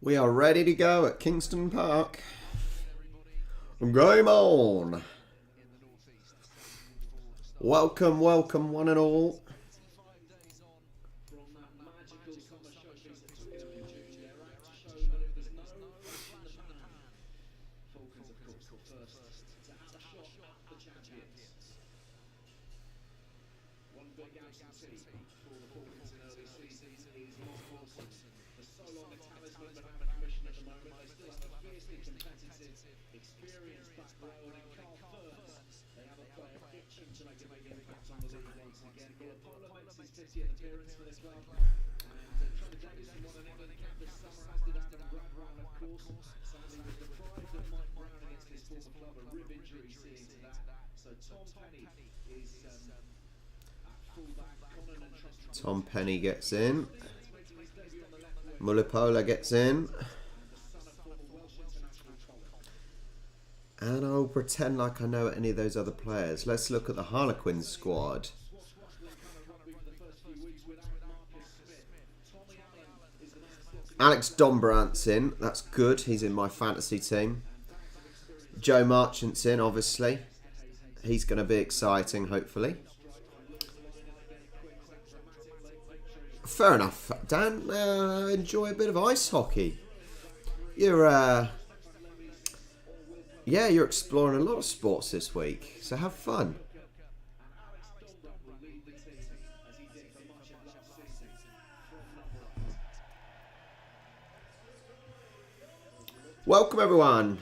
We are ready to go at Kingston Park. Game on! Welcome, welcome one and all. Tom Penny gets in. Mulipola gets in. And I'll pretend like I know any of those other players. Let's look at the Harlequins squad. Alex Dombrandt's in. That's good. He's in my fantasy team. Joe Marchant's in, obviously. He's going to be exciting, hopefully. Fair enough, Dan. Enjoy a bit of ice hockey. You're exploring a lot of sports this week, so have fun. Welcome, everyone.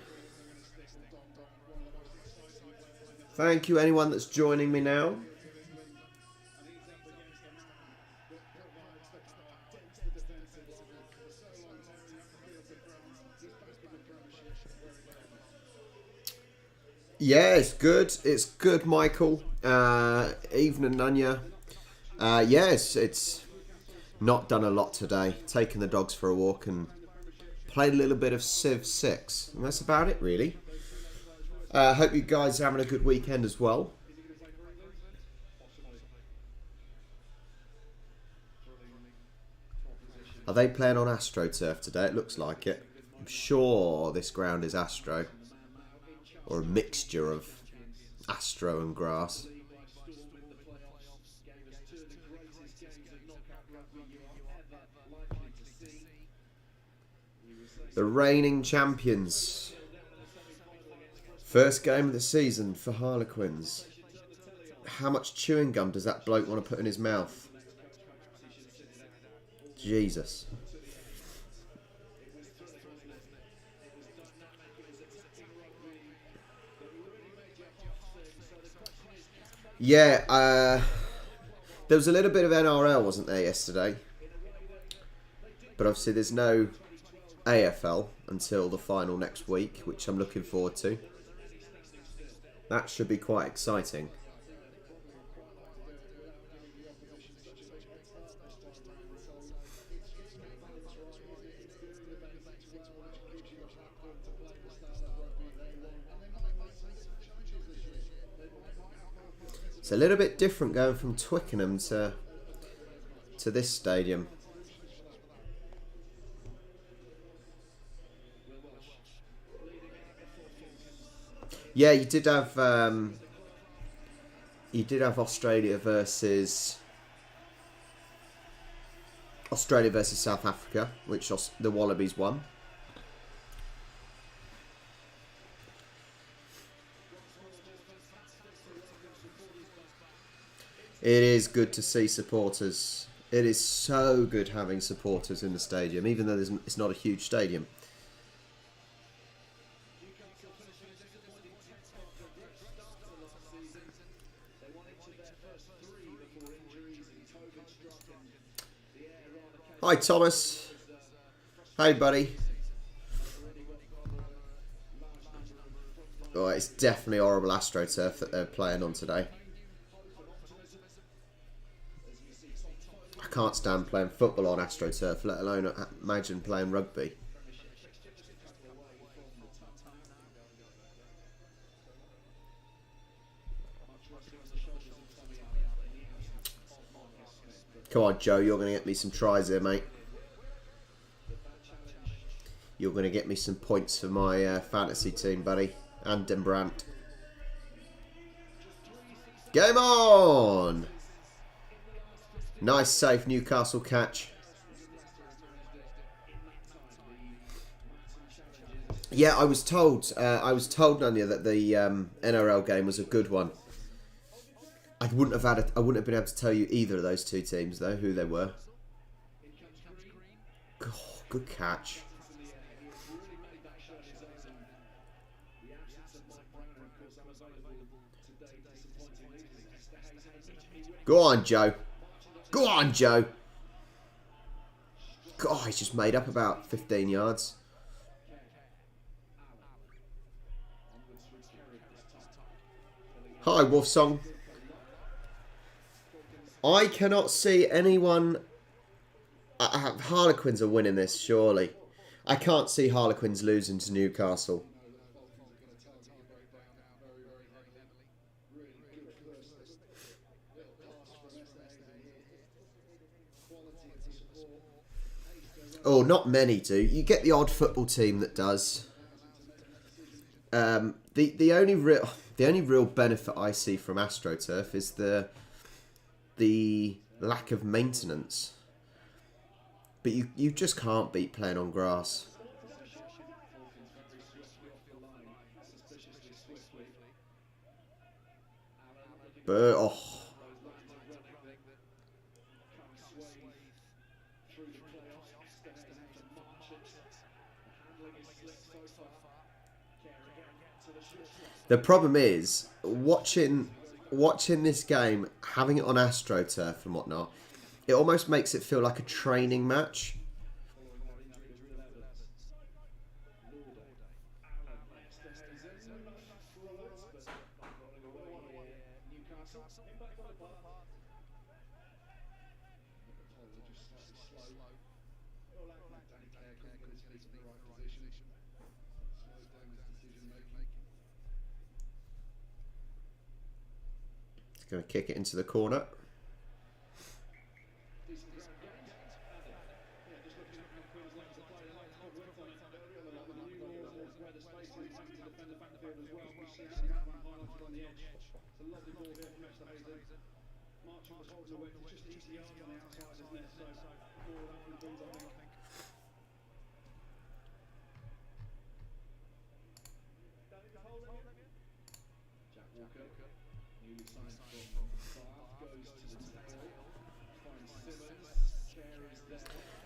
Thank you, anyone that's joining me now. Yeah, it's good. It's good, Michael. Evening, Nunya. Yes, it's not done a lot today. Taken the dogs for a walk and played a little bit of Civ 6. And that's about it, really. Hope you guys are having a good weekend as well. Are they playing on AstroTurf today? It looks like it. I'm sure this ground is Astro. Or a mixture of Astro and grass. The reigning champions. First game of the season for Harlequins. How much chewing gum does that bloke want to put in his mouth? Jesus. Yeah, there was a little bit of NRL, wasn't there, yesterday? But obviously there's no AFL until the final next week, which I'm looking forward to. That should be quite exciting. It's a little bit different going from Twickenham to this stadium. Yeah, you did have Australia versus South Africa, which the Wallabies won. It is good to see supporters. It is so good having supporters in the stadium, even though it's not a huge stadium. Hi, Thomas. Hey, buddy. Oh, it's definitely horrible AstroTurf that they're playing on today. I can't stand playing football on AstroTurf, let alone imagine playing rugby. Come on, Joe, you're going to get me some tries here, mate. you're going to get me some points for my fantasy team, buddy. And Dembrandt. Game on! Nice, safe Newcastle catch. Yeah, I was told, Nanya, that the NRL game was a good one. I wouldn't have been able to tell you either of those two teams though, who they were. God, good catch. Go on, Joe. Go on, Joe. God, he's just made up about 15 yards. Hi, Wolfsong. I cannot see anyone... Harlequins are winning this, surely. I can't see Harlequins losing to Newcastle. Oh, not many do. You get the odd football team that does. The only real benefit I see from AstroTurf is the lack of maintenance. But you just can't beat playing on grass. But oh. The problem is, watching this game, having it on AstroTurf and whatnot, it almost makes it feel like a training match. Going to kick it into the corner.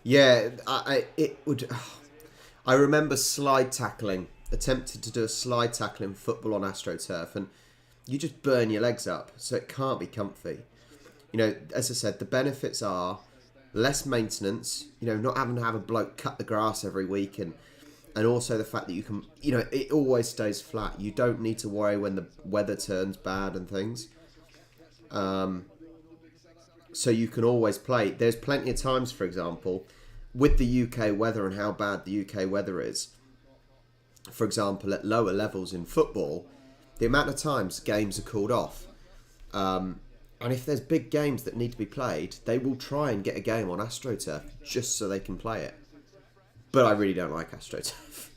Yeah, I remember slide tackling, attempted to do a slide tackle in football on AstroTurf, and you just burn your legs up, so it can't be comfy. You know, as I said, the benefits are less maintenance, you know, not having to have a bloke cut the grass every week, and also the fact that you can, you know, it always stays flat. You don't need to worry when the weather turns bad and things. So you can always play. There's plenty of times, for example, with the UK weather and how bad the UK weather is. For example, at lower levels in football, the amount of times games are called off. And if there's big games that need to be played, they will try and get a game on AstroTurf just so they can play it. But I really don't like AstroTurf.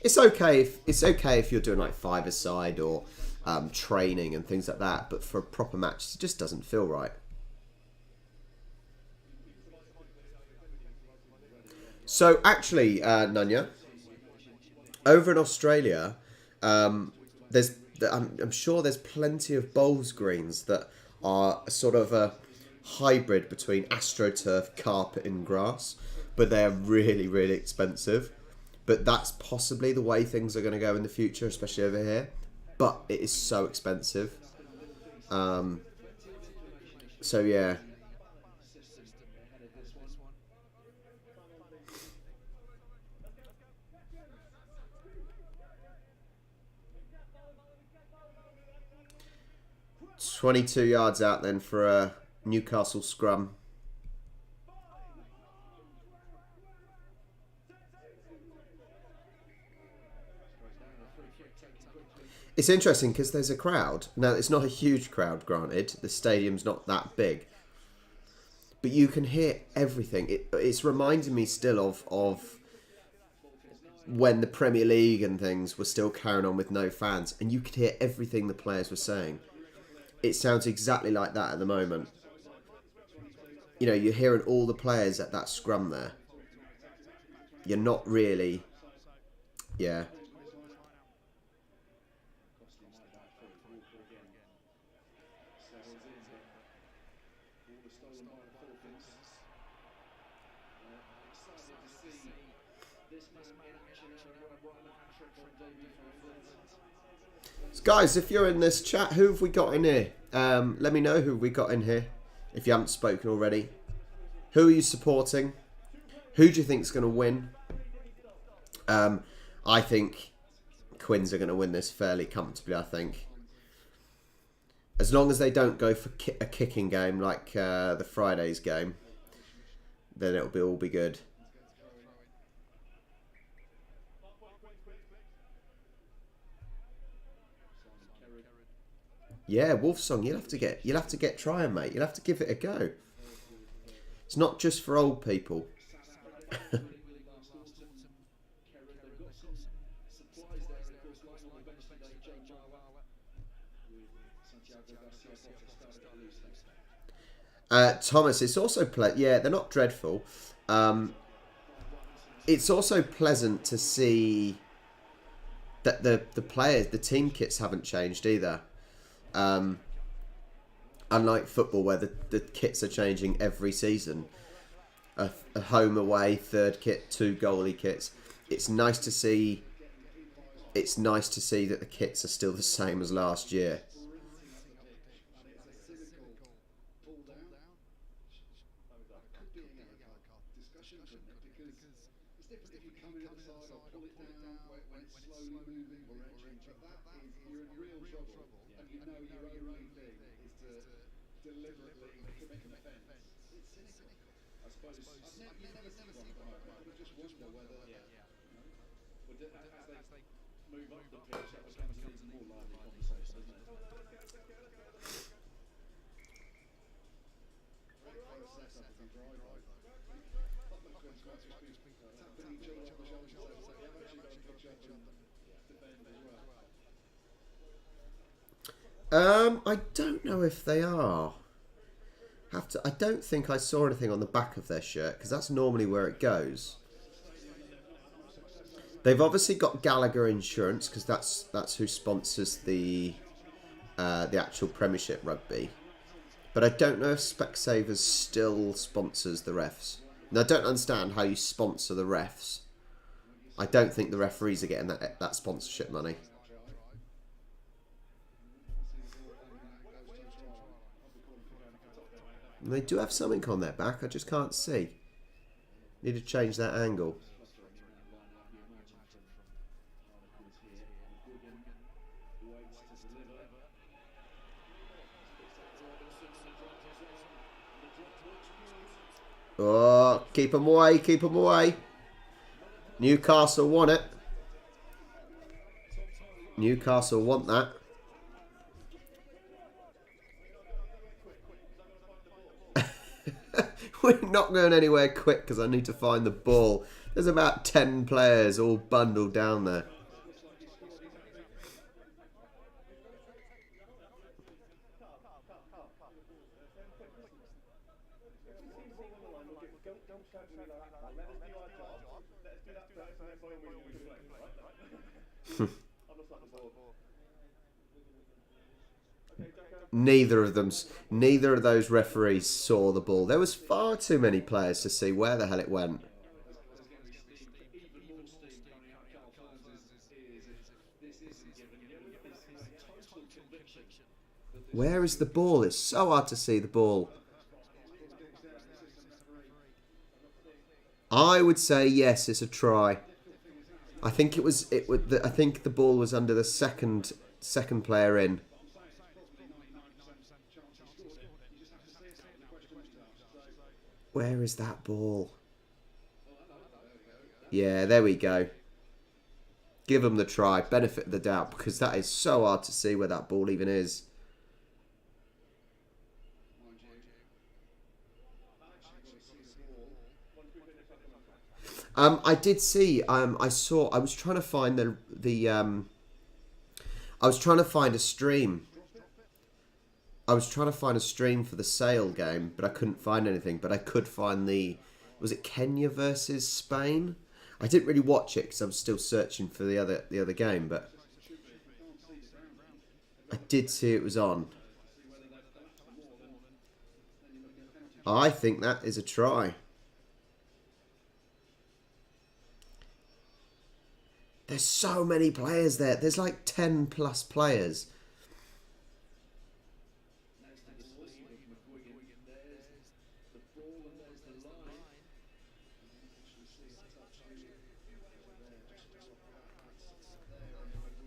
It's okay if you're doing like five-a-side or training and things like that, but for a proper match, it just doesn't feel right. So actually, Nanya, over in Australia, I'm sure there's plenty of bowls greens that are sort of a hybrid between AstroTurf, carpet and grass, but they're really, really expensive. But that's possibly the way things are going to go in the future, especially over here. But it is so expensive. So yeah. It's 22 yards out then for a Newcastle scrum. It's interesting because there's a crowd. Now, it's not a huge crowd, granted. The stadium's not that big. but you can hear everything. It's reminding me still of when the Premier League and things were still carrying on with no fans, and you could hear everything the players were saying. It sounds exactly like that at the moment. You know, you're hearing all the players at that scrum there. You're not really... Yeah. Guys, if you're in this chat, who have we got in here? Let me know who we got in here, if you haven't spoken already. Who are you supporting? Who do you think is going to win? I think Quins are going to win this fairly comfortably, I think. As long as they don't go for a kicking game like the Friday's game, then it'll all be good. Yeah, Wolfsong, you'll have to get trying, mate. You'll have to give it a go. It's not just for old people. Thomas, it's also yeah, they're not dreadful. It's also pleasant to see that the players, the team kits haven't changed either. Unlike football, where the kits are changing every season, a home away third kit, 2 goalie kits. It's nice to see. It's nice to see that the kits are still the same as last year. I don't know if they are. I don't think I saw anything on the back of their shirt, because that's normally where it goes. They've obviously got Gallagher Insurance, because that's who sponsors the actual Premiership rugby. But I don't know if Specsavers still sponsors the refs. And I don't understand how you sponsor the refs. I don't think the referees are getting that sponsorship money. And they do have something on their back, I just can't see. Need to change that angle. Oh, keep them away, keep them away. Newcastle want it. Newcastle want that. We're not going anywhere quick because I need to find the ball. There's about 10 players all bundled down there. Neither of those referees saw the ball. There was far too many players to see where the hell it went. Where is the ball? It's so hard to see the ball. I would say yes, it's a try. I think I think the ball was under the second player in. Where is that ball? Yeah, there we go. Give them the try. Benefit of the doubt, because that is so hard to see where that ball even is. I did see. I saw. I was trying to find I was trying to find a stream. I was trying to find a stream for the Sale game, but I couldn't find anything. But I could find the. Was it Kenya versus Spain? I didn't really watch it because I'm still searching for the other game, but I did see it was on. I think that is a try. There's so many players there. There's like 10 plus players.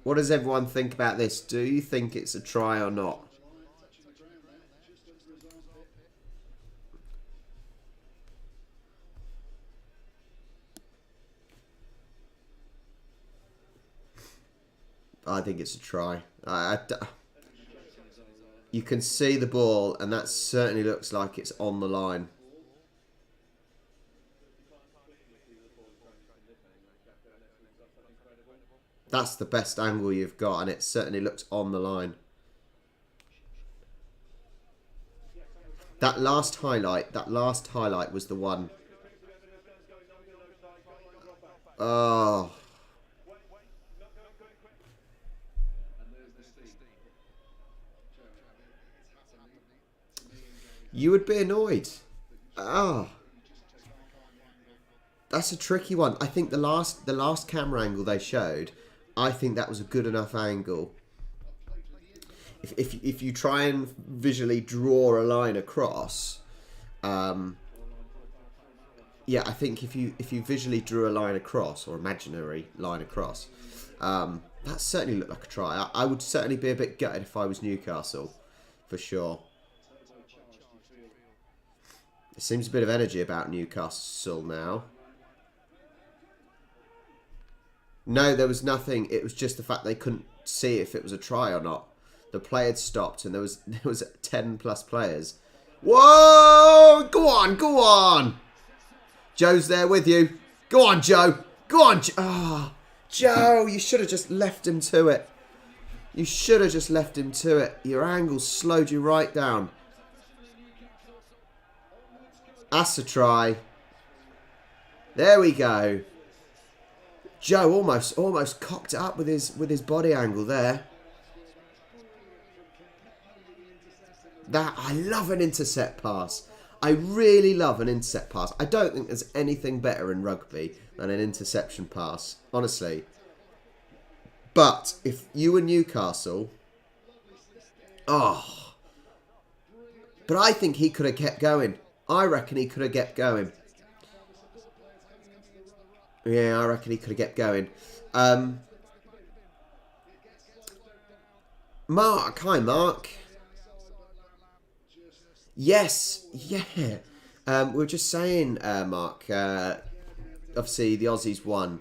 What does everyone think about this? Do you think it's a try or not? I think it's a try. You can see the ball, and that certainly looks like it's on the line. That's the best angle you've got, and it certainly looks on the line. That last highlight was the one. Oh. You would be annoyed. Oh. That's a tricky one. I think the last camera angle they showed, I think that was a good enough angle. If you try and visually draw a line across, yeah, I think if you visually drew a line across, or imaginary line across, that certainly looked like a try. I would certainly be a bit gutted if I was Newcastle, for sure. There seems a bit of energy about Newcastle now. No, there was nothing. It was just the fact they couldn't see if it was a try or not. The play had stopped, and there was 10 plus players. Whoa! Go on, go on! Joe's there with you. Go on, Joe. Go on, Joe. Oh, Joe, you should have just left him to it. You should have just left him to it. Your angle slowed you right down. That's a try. There we go. Joe almost cocked it up with his body angle there. I love an intercept pass. I really love an intercept pass. I don't think there's anything better in rugby than an interception pass, honestly. But if you were Newcastle, oh, but I think he could have kept going. I reckon he could have kept going. Yeah, I reckon he could have kept going. Mark, hi Mark. Yes, yeah. We were just saying, Mark, obviously the Aussies won.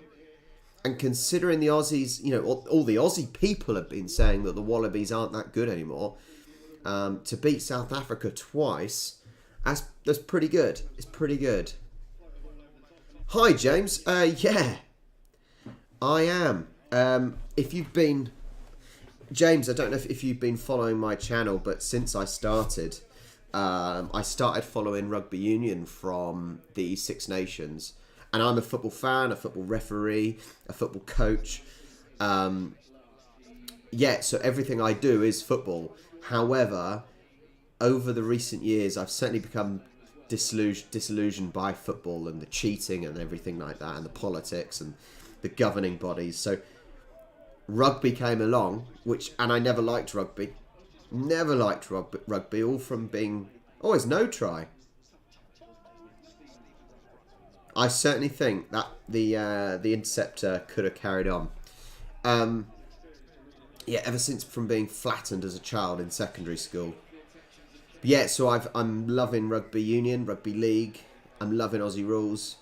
And considering the Aussies, you know, all the Aussie people have been saying that the Wallabies aren't that good anymore. To beat South Africa twice, that's pretty good. It's pretty good. Hi, James. Yeah, I am. If you've been... James, I don't know if you've been following my channel, but since I started following rugby union from the Six Nations. And I'm a football fan, a football referee, a football coach. Yeah, so everything I do is football. However, over the recent years, I've certainly become disillusioned by football and the cheating and everything like that, and the politics and the governing bodies. So rugby came along, and I never liked rugby. Never liked rugby, all from being always no try. I certainly think that the interceptor could have carried on. Yeah, ever since from being flattened as a child in secondary school. But yeah, so I'm loving rugby union, rugby league. I'm loving Aussie rules.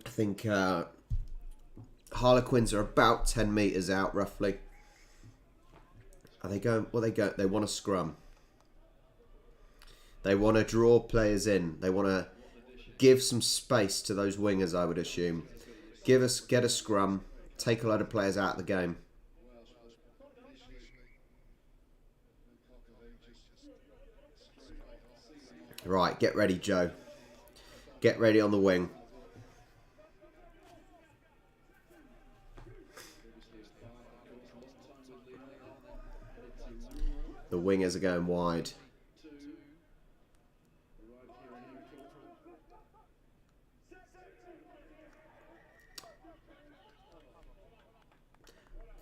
I think Harlequins are about 10 metres out, roughly. Are they going? Well, they want to scrum. They want to draw players in. They want to give some space to those wingers, I would assume. Get a scrum. Take a load of players out of the game. Right, get ready, Joe. Get ready on the wing. The wingers are going wide.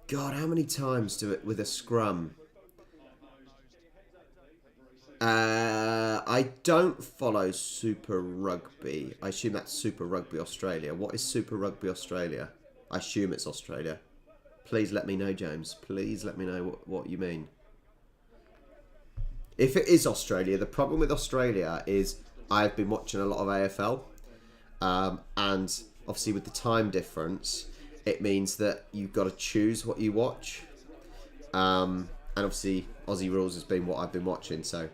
God, how many times do it with a scrum? I don't follow Super Rugby. I assume that's Super Rugby Australia. What is Super Rugby Australia? I assume it's Australia. Please let me know, James. Please let me know what you mean. If it is Australia, the problem with Australia is I've been watching a lot of AFL. And obviously with the time difference, it means that you've got to choose what you watch. And obviously Aussie Rules has been what I've been watching, so...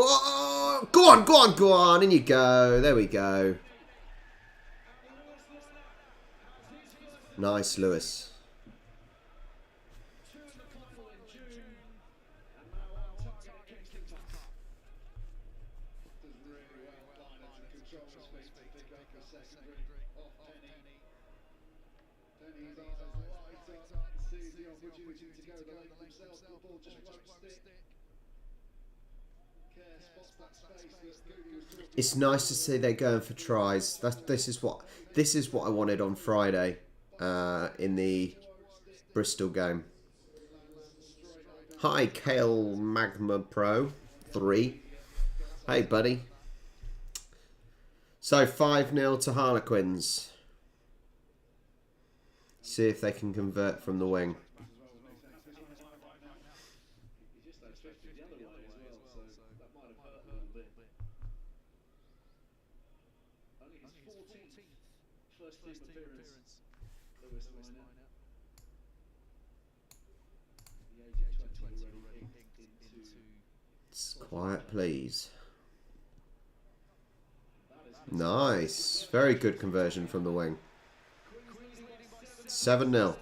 Oh, go on, go on, go on. In you go. There we go. Nice, Lewis. It's nice to see they're going for tries. This is what I wanted on Friday in the Bristol game. Hi, Kale Magma Pro 3. Hey, buddy. So 5-0 to Harlequins. See if they can convert from the wing. Quiet, please. Nice. Very good conversion from the wing. 7-0.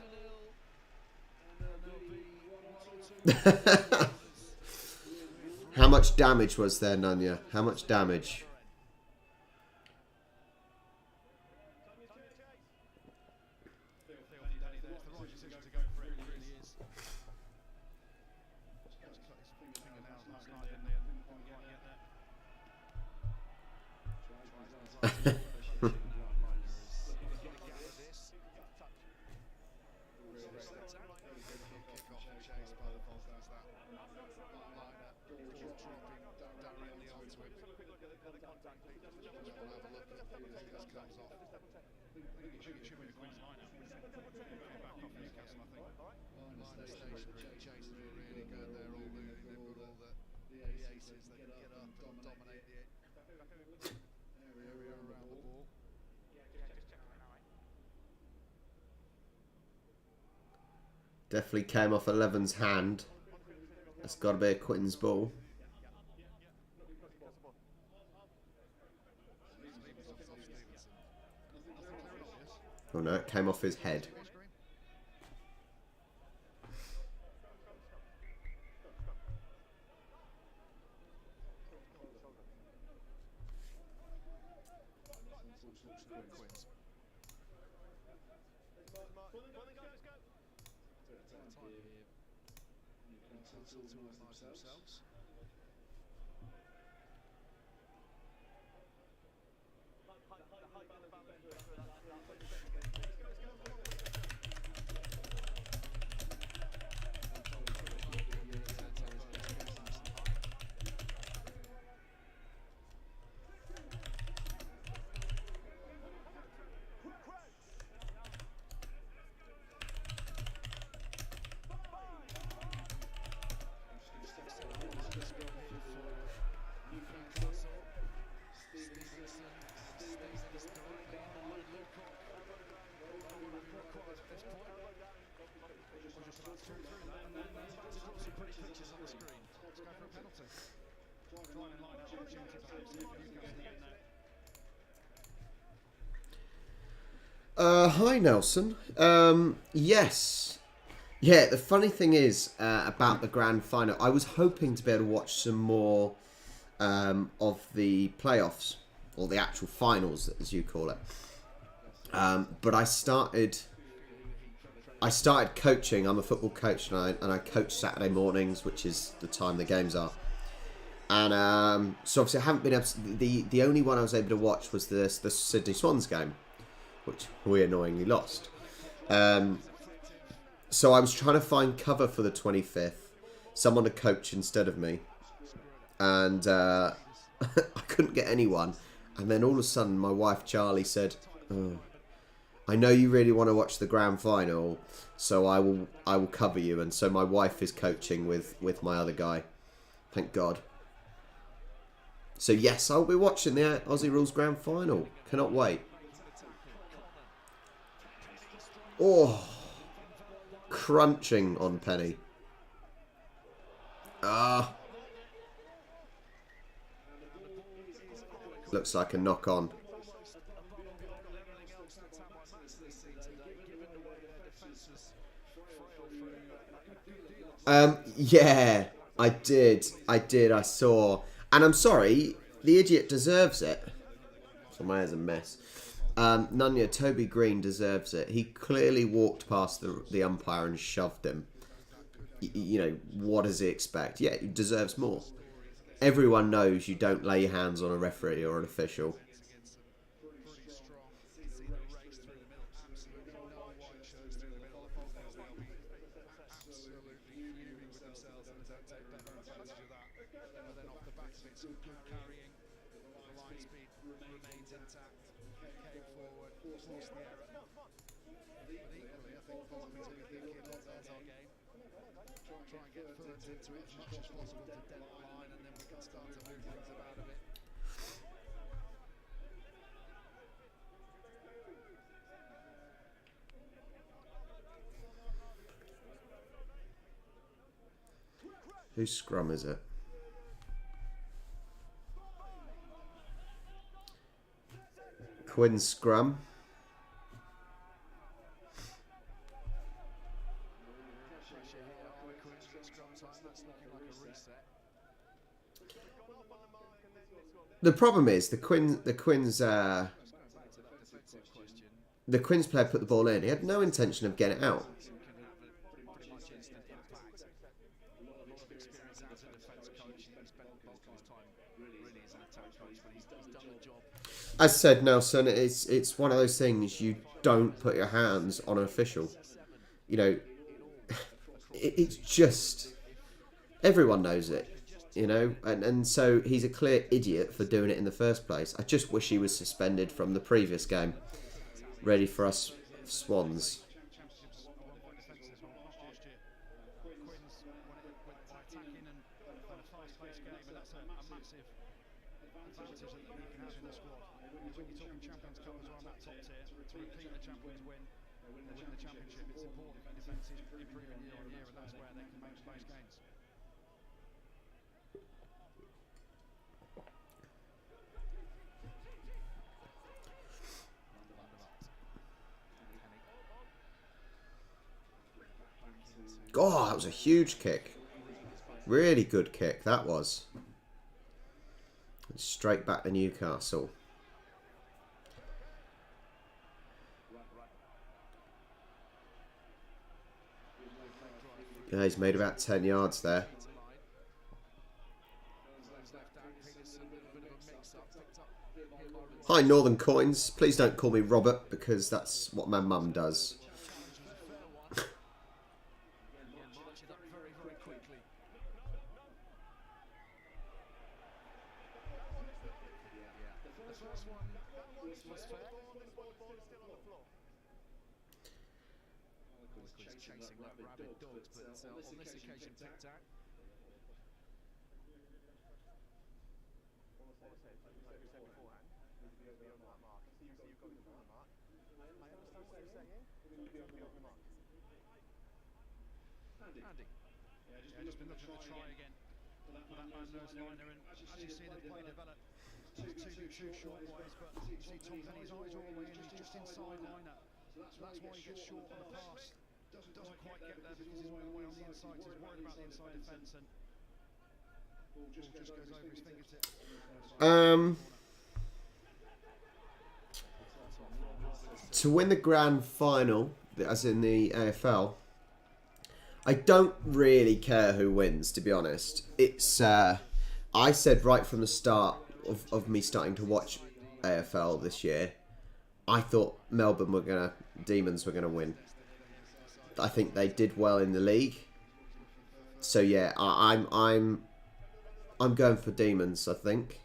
How much damage was there, Nanya? How much damage? Definitely came off 11's hand. That's got to be a Quinton's ball. Oh no, it came off his head. Hi Nelson. Yes. Yeah, the funny thing is about the grand final, I was hoping to be able to watch some more of the playoffs, or the actual finals, as you call it. But I started coaching. I'm a football coach, and I coach Saturday mornings, which is the time the games are. And so obviously I haven't been able to, the only one I was able to watch was the Sydney Swans game, which we annoyingly lost. So I was trying to find cover for the 25th, someone to coach instead of me, and I couldn't get anyone. And then all of a sudden, my wife Charlie said, "Oh, I know you really want to watch the grand final, so I will cover you." And so my wife is coaching with my other guy. Thank God. So yes, I'll be watching the Aussie Rules grand final. Cannot wait. Oh, crunching on Penny. Looks like a knock on. Yeah, I did. I saw. And I'm sorry, the idiot deserves it. So my hair's a mess. Nunya, Toby Green deserves it. He clearly walked past the umpire and shoved him. You know, what does he expect? Yeah, he deserves more. Everyone knows you don't lay your hands on a referee or an official. Whose scrum is it? Quinn's scrum. The problem is the Quins player put the ball in. He had no intention of getting it out. As said, Nelson, it's one of those things you don't put your hands on an official. You know, it's just everyone knows it. You know, and so he's a clear idiot for doing it in the first place. I just wish he was suspended from the previous game. Ready for us Swans. Oh, that was a huge kick. Really good kick, that was. Straight back to Newcastle. Yeah, he's made about 10 yards there. Hi, Northern Coins. Please don't call me Robert, because that's what my mum does. Chasing like rabid dogs, but on this occasion picked out. Andy. Yeah, just been looking at the try again for that man nurse liner, and as you see the play develop, two short ways, but you see Tom Penny's eyes all the way in, he's just inside liner, so that's why he gets short on the pass. Doesn't quite get there because he's all the way on the inside, so he's worried about the inside defence, and ball just goes over his fingertips. To win the grand final, as in the AFL, I don't really care who wins, to be honest. It's I said right from the start of me starting to watch AFL this year, I thought Demons were gonna win. I think they did well in the league. So yeah, I'm going for Demons, I think.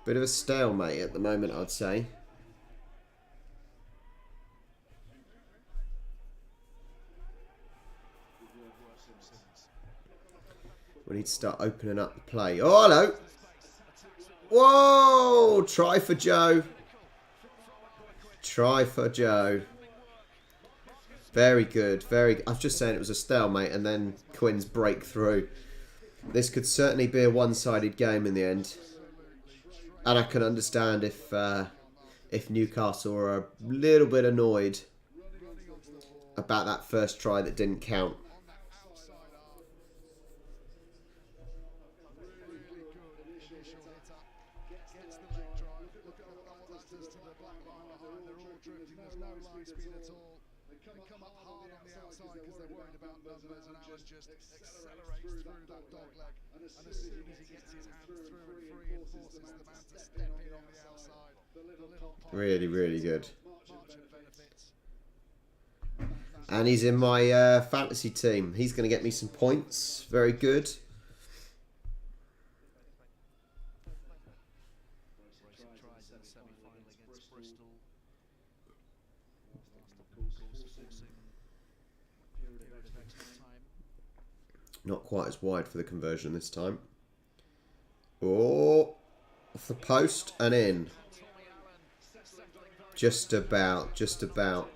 Bit of a stalemate at the moment, I'd say. We need to start opening up the play. Oh, hello. Whoa! Try for Joe. Try for Joe. Very good. I was just saying it was a stalemate, and then Quins break through. This could certainly be a one-sided game in the end. And I can understand if Newcastle are a little bit annoyed about that first try that didn't count. Really, really good. And he's in my fantasy team. He's going to get me some points. Very good. Not quite as wide for the conversion this time. Oh, off the post and in. Just about, just about.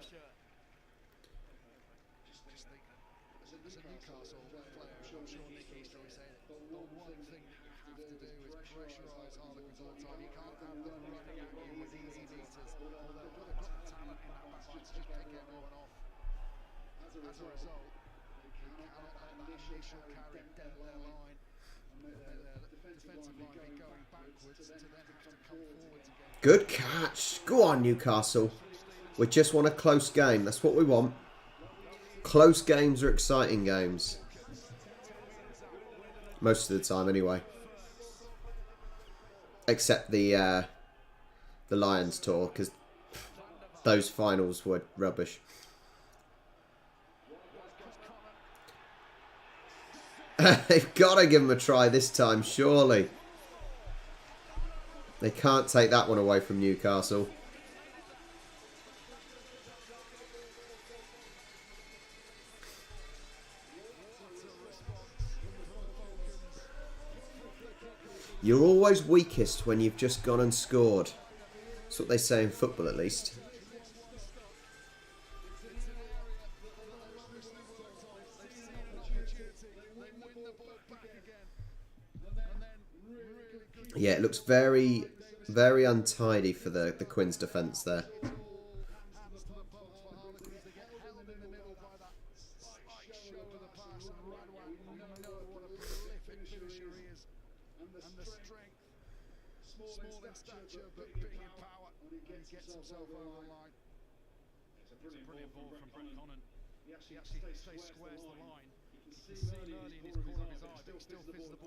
Good catch. Go on, Newcastle. We just want a close game. That's what we want. Close games are exciting games. Most of the time, anyway. Except the Lions tour, because those finals were rubbish. They've got to give them a try this time, surely. They can't take that one away from Newcastle. You're always weakest when you've just gone and scored. That's what they say in football, at least. Yeah, it looks very, very untidy for the Quins' defence there.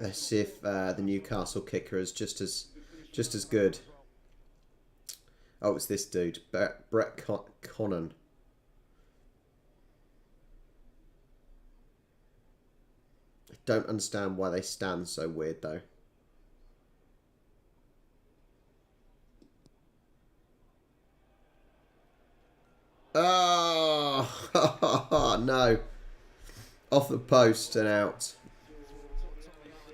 Let's see if the Newcastle kicker is just as good. Oh, it's this dude, Brett Connon. Don't understand why they stand so weird though. Oh no. Off the post and out.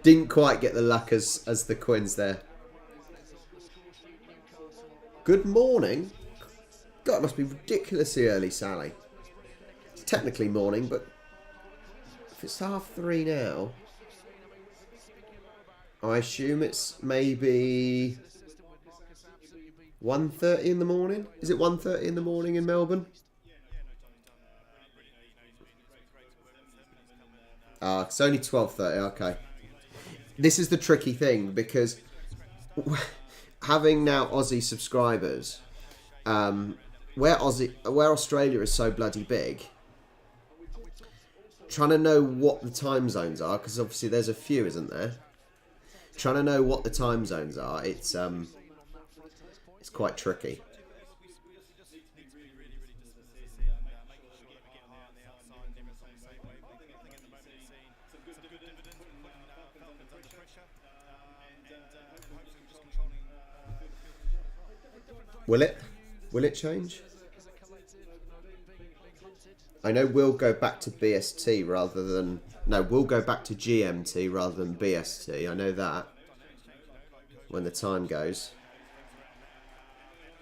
Didn't quite get the luck as the Quins there. Good morning. God, it must be ridiculously early, Sally. It's technically morning, but if it's 3:30 now, I assume it's maybe 1:30 in the morning. Is it 1:30 in the morning in Melbourne? It's only 12:30. Okay. This is the tricky thing because having now Aussie subscribers, where Australia is so bloody big, trying to know what the time zones are, because obviously there's a few, isn't there? Trying to know what the time zones are, it's quite tricky. Will it? Will it change? I know we'll go back to BST rather than... No, we'll go back to GMT rather than BST. I know that. When the time goes.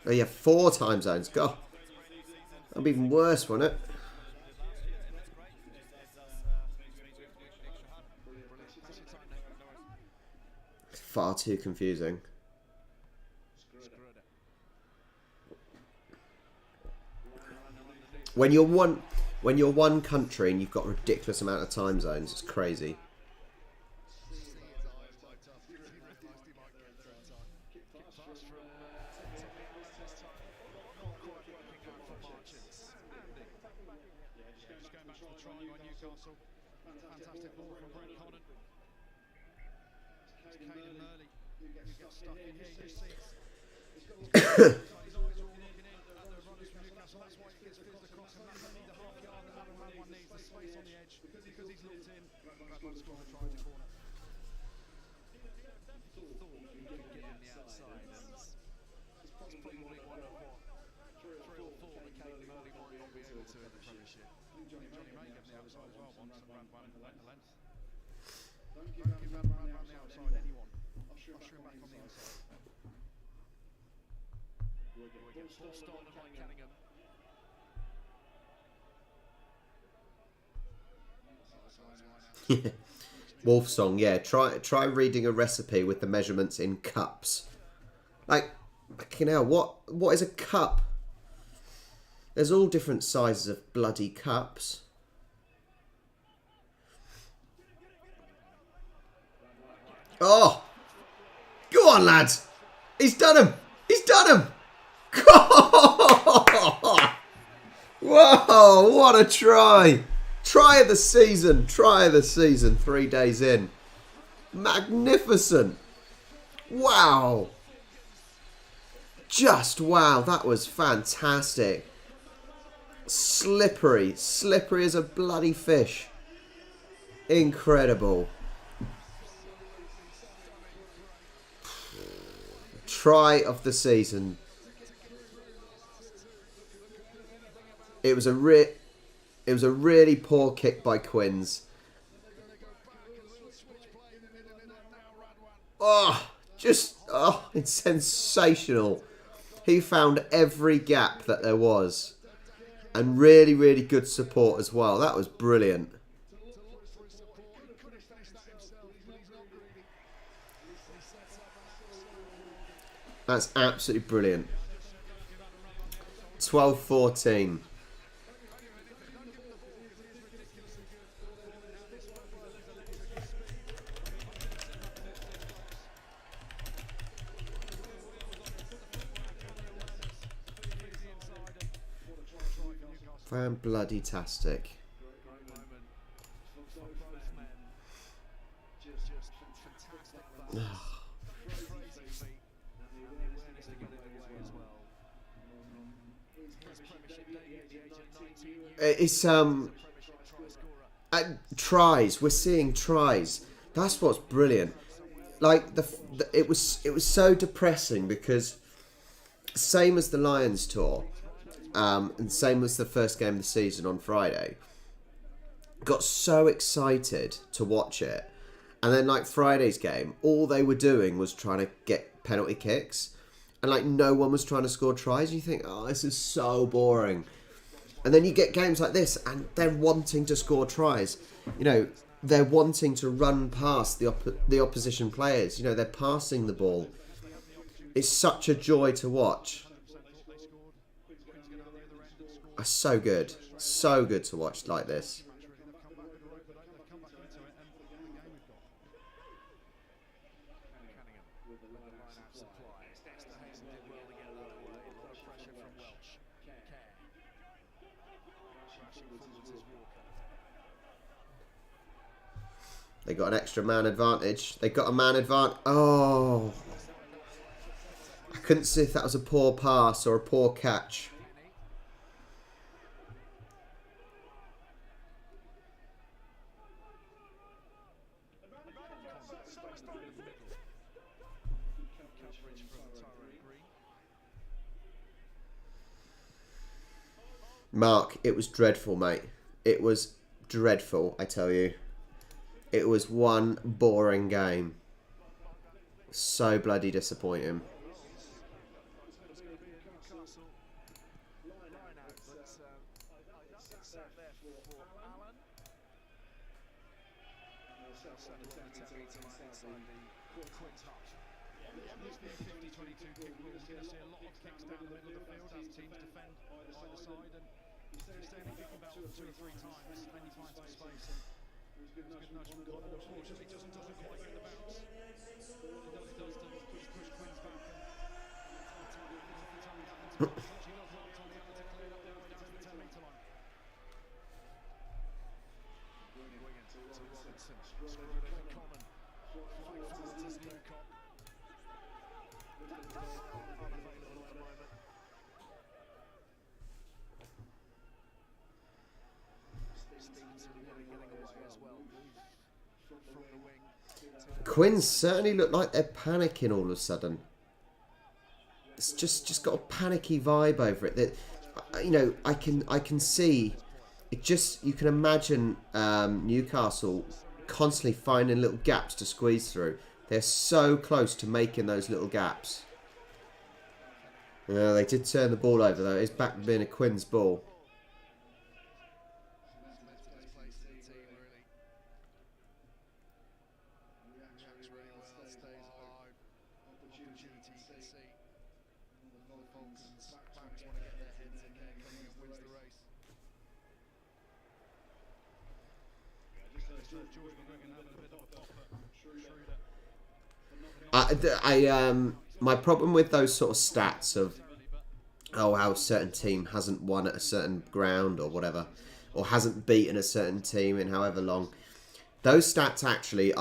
Oh yeah, 4 time zones. God. That'll be even worse, won't it? Far too confusing. When you're one country and you've got a ridiculous amount of time zones, it's crazy. Fantastic ball from Brent Conant. Caden Murley, you get stuck in here, you see. He's always all looking in at the runners from Newcastle. That's why he gets fizzed across, and that need the half yard, and that one needs the space on the edge because he's looked in. Radwan scored a try in the corner. Thought he could get in the outside, and it's probably one of what 3 or 4 that Caden Murley might not be able to in the Premiership. Johnny May gave the outside as well once, and Radwan length. Don't give Radwan the outside, anyone. Usher him back on the inside. We get full start of Mike Canningham. Wolf song, yeah. Try reading a recipe with the measurements in cups. Like, fucking hell, what is a cup? There's all different sizes of bloody cups. Oh! Go on, lads! He's done him! He's done him! Whoa! What a try! Try of the season! Try of the season 3 days in. Magnificent! Wow! Just wow, that was fantastic. Slippery. Slippery as a bloody fish. Incredible. Try of the season. It was a really poor kick by Quins. It's sensational. He found every gap that there was. And really, really good support as well. That was brilliant. That's absolutely brilliant. 12-14. Fan-bloody-tastic. It's Tries. We're seeing tries. That's what's brilliant. Like it was so depressing because same as the Lions tour, and same as the first game of the season on Friday. Got so excited to watch it, and then like Friday's game, all they were doing was trying to get penalty kicks, and like no one was trying to score tries. You think, oh, this is so boring. And then you get games like this, and they're wanting to score tries. You know, they're wanting to run past the opposition players. You know, they're passing the ball. It's such a joy to watch. It's so good. So good to watch like this. They got an extra man advantage. They got a man advantage. Oh. I couldn't see if that was a poor pass or a poor catch. Mark, it was dreadful, mate. It was dreadful, I tell you. It was one boring game. So bloody disappointing. Quins certainly look like they're panicking all of a sudden. It's just got a panicky vibe over it. That, you know, I can see it. Just you can imagine Newcastle constantly finding little gaps to squeeze through. They're so close to making those little gaps. They did turn the ball over though. It's back to being a Quins ball. My problem with those sort of stats of how a certain team hasn't won at a certain ground or whatever, or hasn't beaten a certain team in however long, those stats actually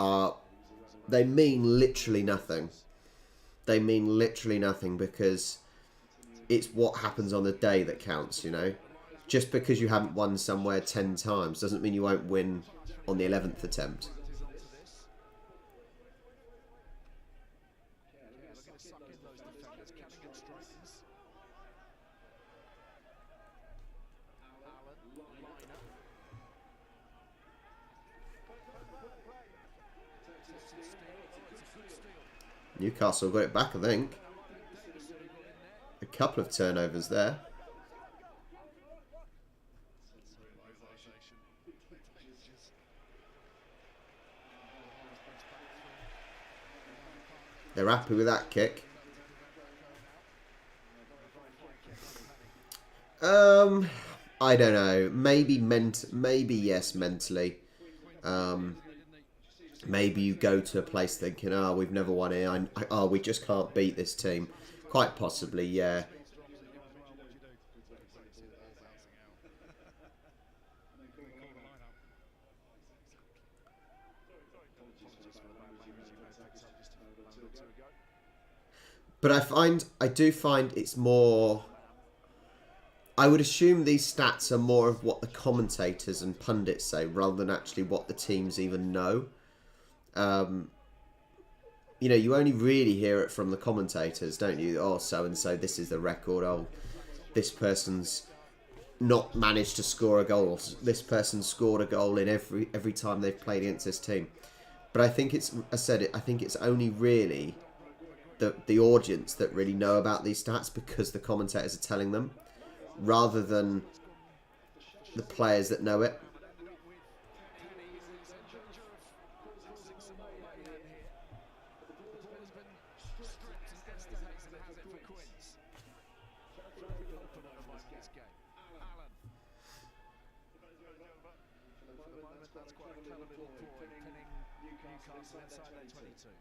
they mean literally nothing. They mean literally nothing because it's what happens on the day that counts, you know. Just because you haven't won somewhere 10 times doesn't mean you won't win on the 11th attempt. Newcastle got it back, I think. A couple of turnovers there. They're happy with that kick. I don't know. Maybe yes, mentally. Maybe you go to a place thinking, oh, we've never won here. We just can't beat this team. Quite possibly, yeah. But I do find it's more I would assume these stats are more of what the commentators and pundits say rather than actually what the teams even know. You know, you only really hear it from the commentators, don't you? Oh, so-and-so, this is the record. Oh, this person's not managed to score a goal. Or this person scored a goal in every time they've played against this team. But I think it's, I think it's only really the audience that really know about these stats because the commentators are telling them, rather than the players that know it. That's quite a clever little boy pinning Newcastle inside their 22. To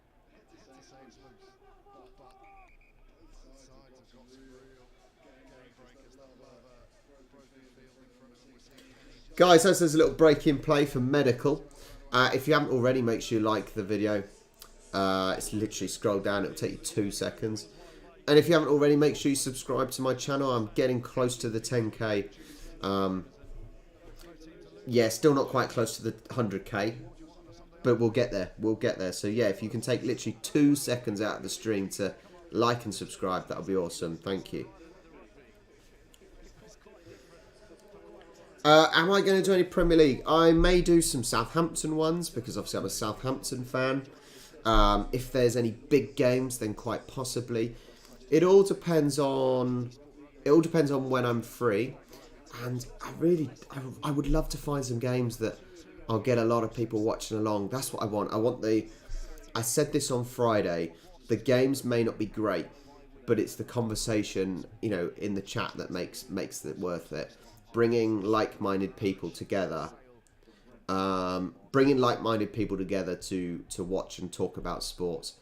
say it's loose, but both sides have got some real game breakers that have broken the field in front of them. We're seeing Kenny. Guys, as there's a little break in play for medical, if you haven't already, make sure you like the video. It's literally scroll down, it'll take you 2 seconds. And if you haven't already, make sure you subscribe to my channel. I'm getting close to the 10k. Yeah, still not quite close to the 100k, but we'll get there. We'll get there. So yeah, if you can take literally 2 seconds out of the stream to like and subscribe, that'll be awesome. Thank you. Am I going to do any Premier League? I may do some Southampton ones because obviously I'm a Southampton fan. If there's any big games, then quite possibly. It all depends on when I'm free. And I would love to find some games that I'll get a lot of people watching along. That's what I want. I said this on Friday, the games may not be great, but it's the conversation, you know, in the chat that makes it worth it. Bringing like-minded people together. To watch and talk about sports.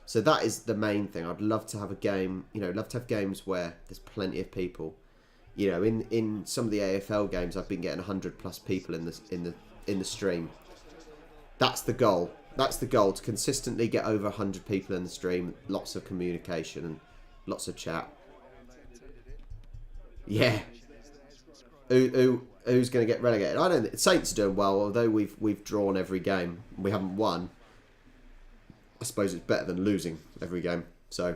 So that is the main thing. I'd love to have a game, you know, love to have games where there's plenty of people. You know, in some of the AFL games, I've been getting 100+ people in the stream. That's the goal. That's the goal, to consistently get over 100 people in the stream. Lots of communication and lots of chat. Yeah. Who's going to get relegated? I don't think Saints are doing well, although we've drawn every game. We haven't won. I suppose it's better than losing every game. So.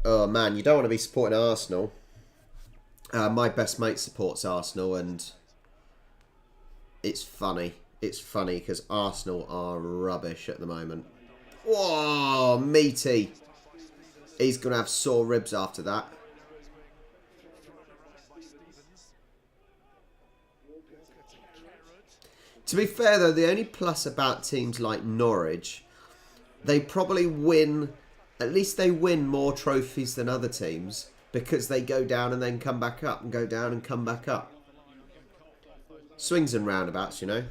Oh man, you don't want to be supporting Arsenal. My best mate supports Arsenal, and it's funny. It's funny because Arsenal are rubbish at the moment. Whoa, meaty. He's going to have sore ribs after that. To be fair though, the only plus about teams like Norwich, they probably win... At least they win more trophies than other teams because they go down and then come back up and go down and come back up. Swings and roundabouts, you know.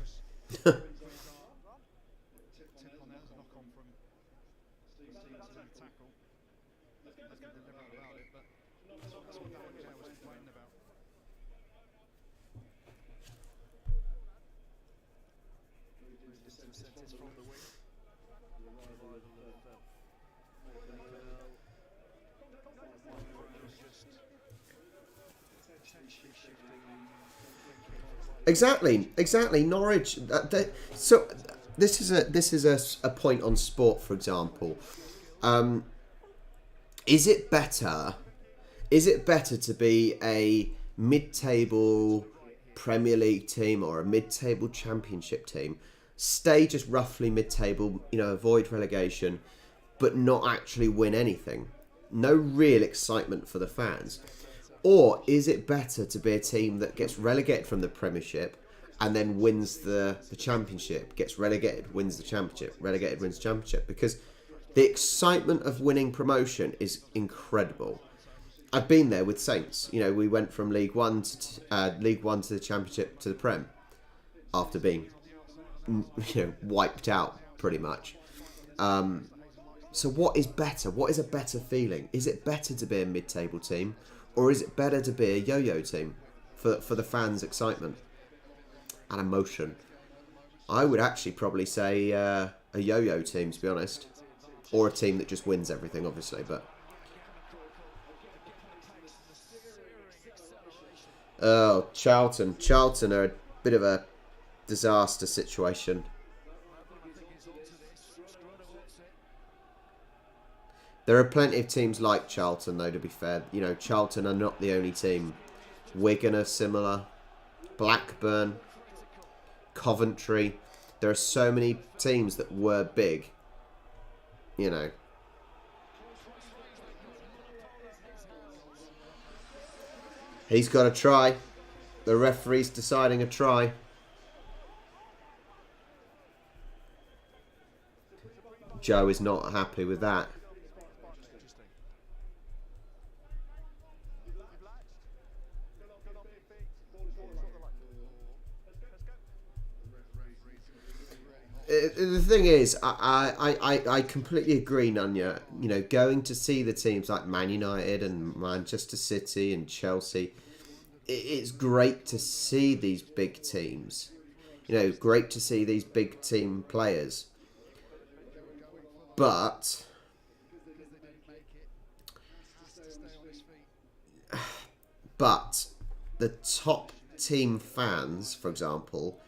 Exactly. Norwich. So this is a point on sport, for example. Is it better to be a mid-table Premier League team or a mid-table Championship team, stay just roughly mid-table, you know, avoid relegation, but not actually win anything? No real excitement for the fans. Or is it better to be a team that gets relegated from the Premiership and then wins the Championship, gets relegated, wins the Championship, relegated, wins the Championship? Because the excitement of winning promotion is incredible. I've been there with Saints. You know, we went from League One to the Championship to the Prem after being, you know, wiped out pretty much. So what is better? What is a better feeling? Is it better to be a mid-table team, or is it better to be a yo-yo team for the fans' excitement and emotion? I would actually probably say a yo-yo team, to be honest, or a team that just wins everything, obviously. But oh, Charlton are a bit of a disaster situation. There are plenty of teams like Charlton, though, to be fair. You know, Charlton are not the only team. Wigan are similar. Blackburn. Coventry. There are so many teams that were big. You know. He's got a try. The referee's deciding a try. Joe is not happy with that. The thing is, I completely agree, Nanya. You know, going to see the teams like Man United and Manchester City and Chelsea, it's great to see these big teams. You know, great to see these big team players. But the top team fans, for example,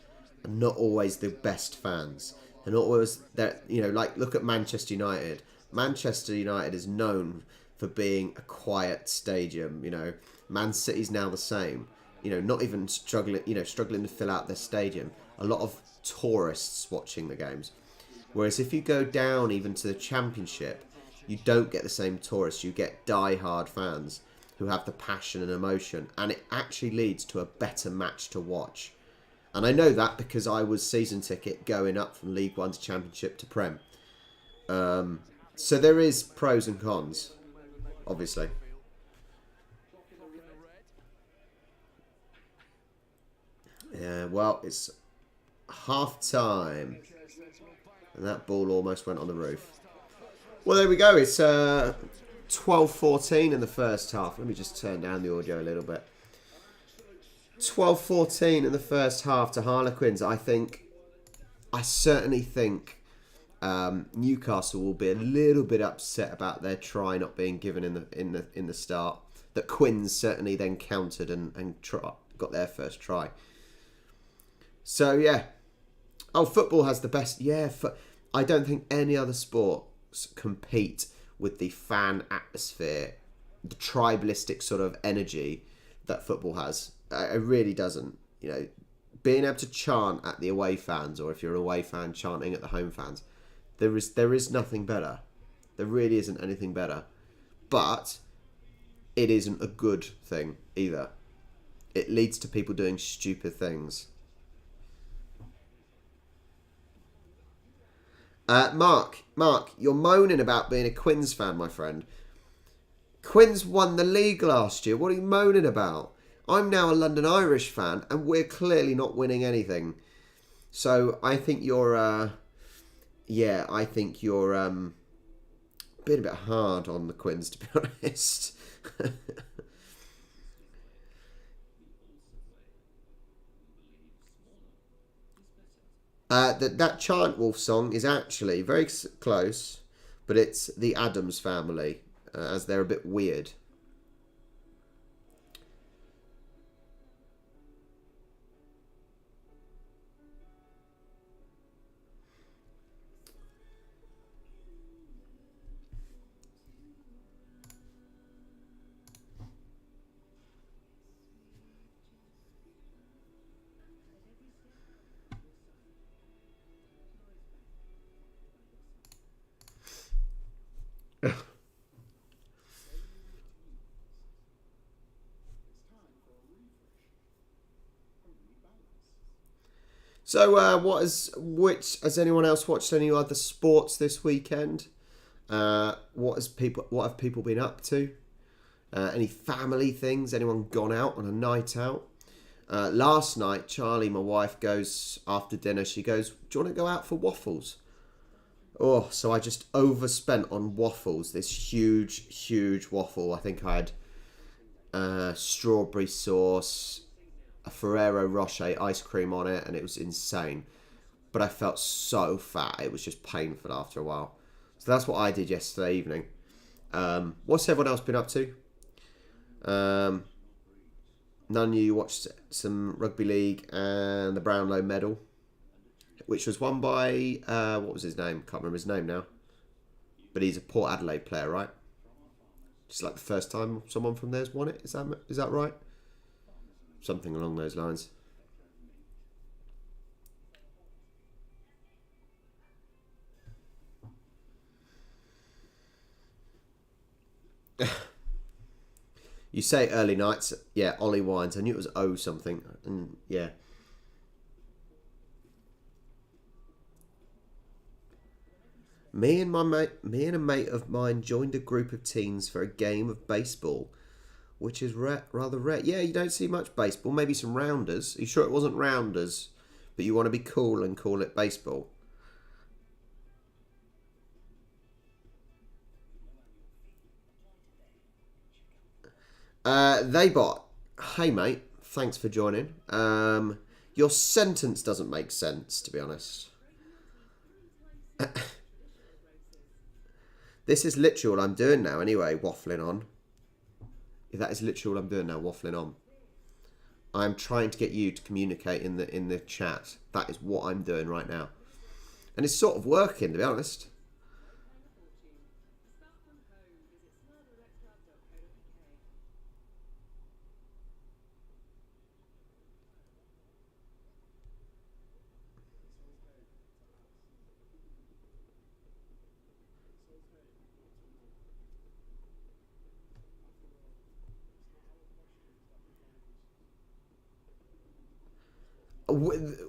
are not always the best fans. They're not always that, you know, like look at Manchester United. Manchester United is known for being a quiet stadium, you know. Man City's now the same. You know, not even struggling to fill out their stadium. A lot of tourists watching the games. Whereas if you go down even to the Championship, you don't get the same tourists. You get die-hard fans who have the passion and emotion, and it actually leads to a better match to watch. And I know that because I was season ticket going up from League One to Championship to Prem. So there is pros and cons, obviously. Yeah, well, it's half time. And that ball almost went on the roof. Well, there we go. It's 12-14 in the first half. Let me just turn down the audio a little bit. 12-14 in the first half to Harlequins. I certainly think Newcastle will be a little bit upset about their try not being given in the start. That Quins certainly then countered and got their first try. So yeah. Oh, football has the best. Yeah, I don't think any other sports compete with the fan atmosphere, the tribalistic sort of energy that football has. It really doesn't. You know, being able to chant at the away fans, or if you're an away fan, chanting at the home fans, there is nothing better. There really isn't anything better. But it isn't a good thing either. It leads to people doing stupid things. Mark, you're moaning about being a Quins fan, my friend. Quins won the league last year. What are you moaning about? I'm now a London Irish fan, and we're clearly not winning anything. So I think you're, being a bit hard on the Quins, to be honest. That Chant Wolf song is actually very close, but it's the Addams Family, as they're a bit weird. So, has anyone else watched any other sports this weekend? What have people been up to? Any family things? Anyone gone out on a night out? Last night, Charlie, my wife, goes after dinner. She goes, "Do you want to go out for waffles?" Oh, so I just overspent on waffles. This huge waffle. I think I had strawberry sauce, a Ferrero Rocher ice cream on it, and it was insane. But I felt so fat, it was just painful after a while. So that's what I did yesterday evening. What's everyone else been up to? None of you watched some rugby league and the Brownlow medal, which was won by, what was his name? Can't remember his name now. But he's a Port Adelaide player, right? Just like the first time someone from there's won it. Is that right? Something along those lines. You say early nights. Yeah, Ollie Wines. I knew it was O something. And yeah. Me and a mate of mine joined a group of teens for a game of baseball, which is rather rare. Yeah, you don't see much baseball. Maybe some rounders. Are you sure it wasn't rounders? But you want to be cool and call it baseball. They bought. Hey mate, thanks for joining. Your sentence doesn't make sense, to be honest. This is literally what I'm doing now anyway, waffling on. That is literally what I'm doing now, waffling on. I'm trying to get you to communicate in the chat. That is what I'm doing right now. And it's sort of working, to be honest.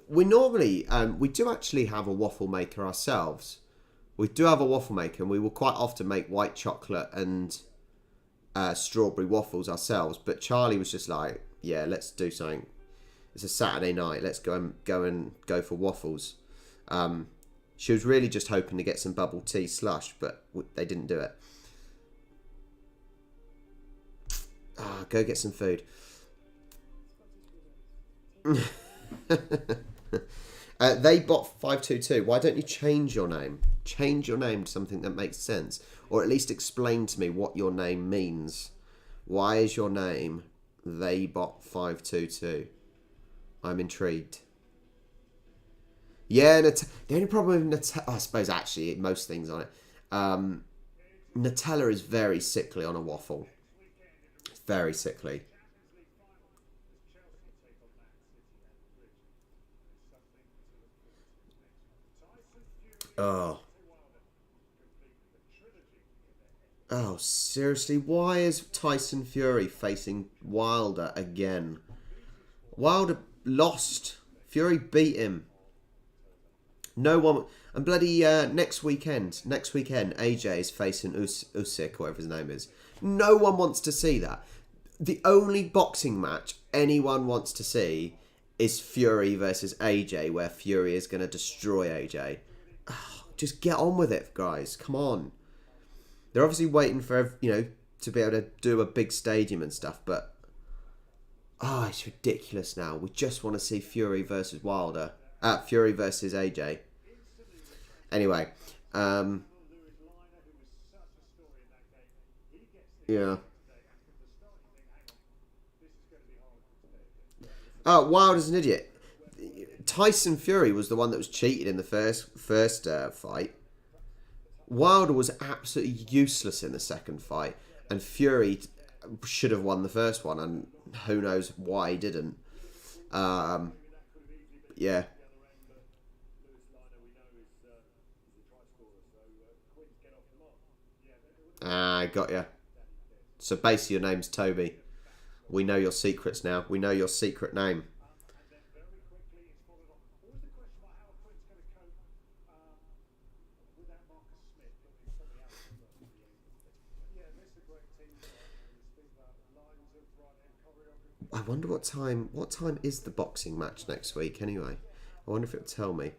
We normally, we do actually have a waffle maker ourselves. We do have a waffle maker, and we will quite often make white chocolate and strawberry waffles ourselves. But Charlie was just like, yeah, let's do something. It's a Saturday night. Let's go for waffles. She was really just hoping to get some bubble tea slush, but they didn't do it. Go get some food. They bought 522. Why don't you change your name? Change your name to something that makes sense, or at least explain to me what your name means. Why is your name They Bought 522? I'm intrigued. Yeah, the only problem with Nutella, I suppose actually most things on it, Nutella is very sickly on a waffle. It's very sickly. Oh, seriously? Why is Tyson Fury facing Wilder again? Wilder lost. Fury beat him. No one... And bloody next weekend, AJ is facing Usyk, whatever his name is. No one wants to see that. The only boxing match anyone wants to see is Fury versus AJ, where Fury is going to destroy AJ. Just get on with it, guys. Come on. They're obviously waiting for, to be able to do a big stadium and stuff, but... it's ridiculous now. We just want to see Fury versus Wilder. Fury versus AJ. Anyway. Yeah. Wilder's an idiot. Tyson Fury was the one that was cheated in the first fight. Wilder was absolutely useless in the second fight, and Fury should have won the first one, and who knows why he didn't. Yeah. Got ya. So basically your name's Toby. We know your secrets now. We know your secret name. I wonder what time is the boxing match next week anyway. I wonder if it'll tell me.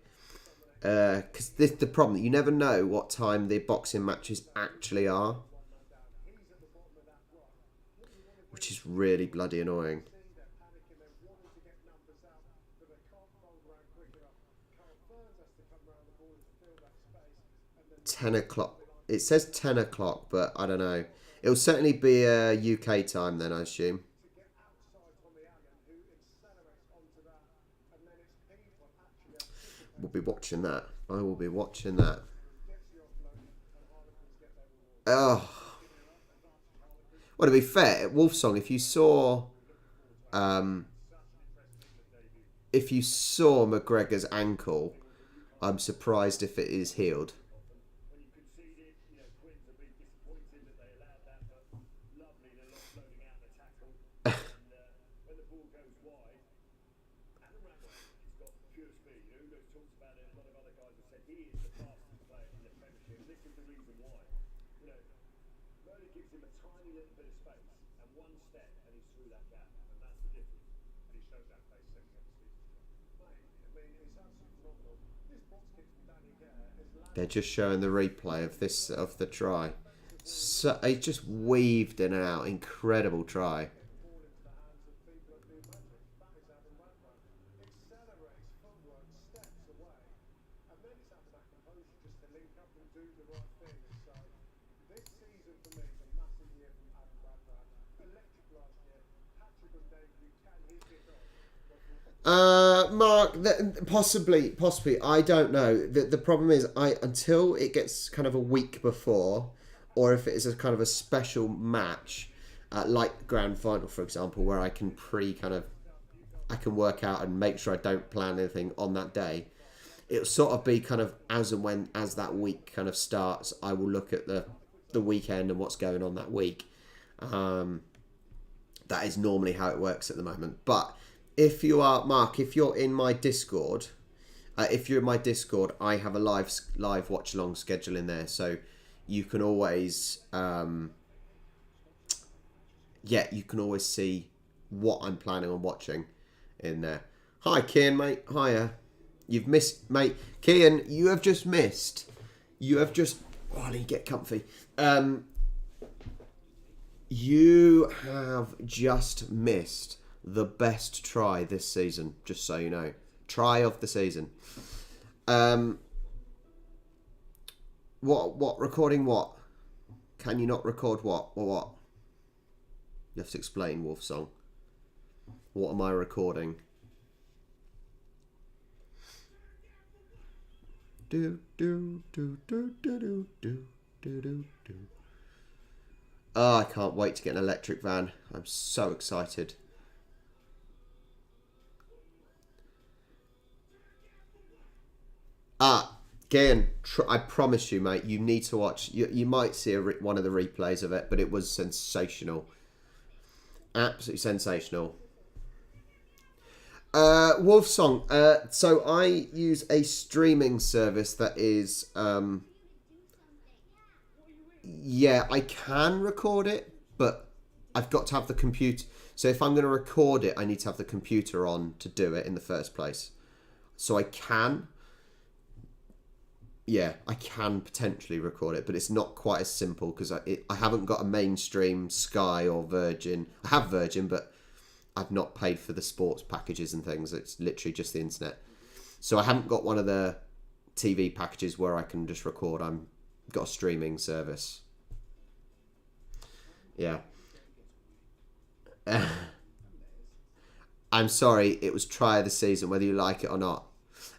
Because this the problem. You never know what time the boxing matches actually are, which is really bloody annoying. 10 o'clock. It says 10 o'clock, but I don't know. It'll certainly be UK time then, I assume. We'll be watching that. I will be watching that. Oh. Well, to be fair, at Wolfsong, if you saw McGregor's ankle, I'm surprised if it is healed. They're just showing the replay of the try. So he just weaved in and out. Incredible try. Mark, possibly, I don't know. The problem is, until it gets kind of a week before, or if it is a kind of a special match, like grand final, for example, where I can I can work out and make sure I don't plan anything on that day. It'll sort of be kind of as and when, as that week kind of starts, I will look at the weekend and what's going on that week. That is normally how it works at the moment. But if you are, Mark, if you're in my Discord, I have a live watch along schedule in there, so you can always, you can always see what I'm planning on watching in there. Hi, Kian, mate. Hiya. You've missed, mate. Kian, you have just missed. Oh, I need to get comfy. You have just missed the best try this season, just so you know. Try of the season. What recording what? Can you not record what? Or what? You have to explain, Wolfsong. What am I recording? Do do do do do do do do do do. Oh, I can't wait to get an electric van. I'm so excited. Again, I promise you, mate, you need to watch. You might see one of the replays of it, but it was sensational. Absolutely sensational. Wolfsong. So I use a streaming service that is... I can record it, but I've got to have the computer. So if I'm going to record it, I need to have the computer on to do it in the first place. So I can... I can potentially record it, but it's not quite as simple because I haven't got a mainstream Sky or Virgin. I have Virgin, but I've not paid for the sports packages and things. It's literally just the internet. So I haven't got one of the TV packages where I can just record. I've got a streaming service. Yeah. I'm sorry, it was try of the season, whether you like it or not.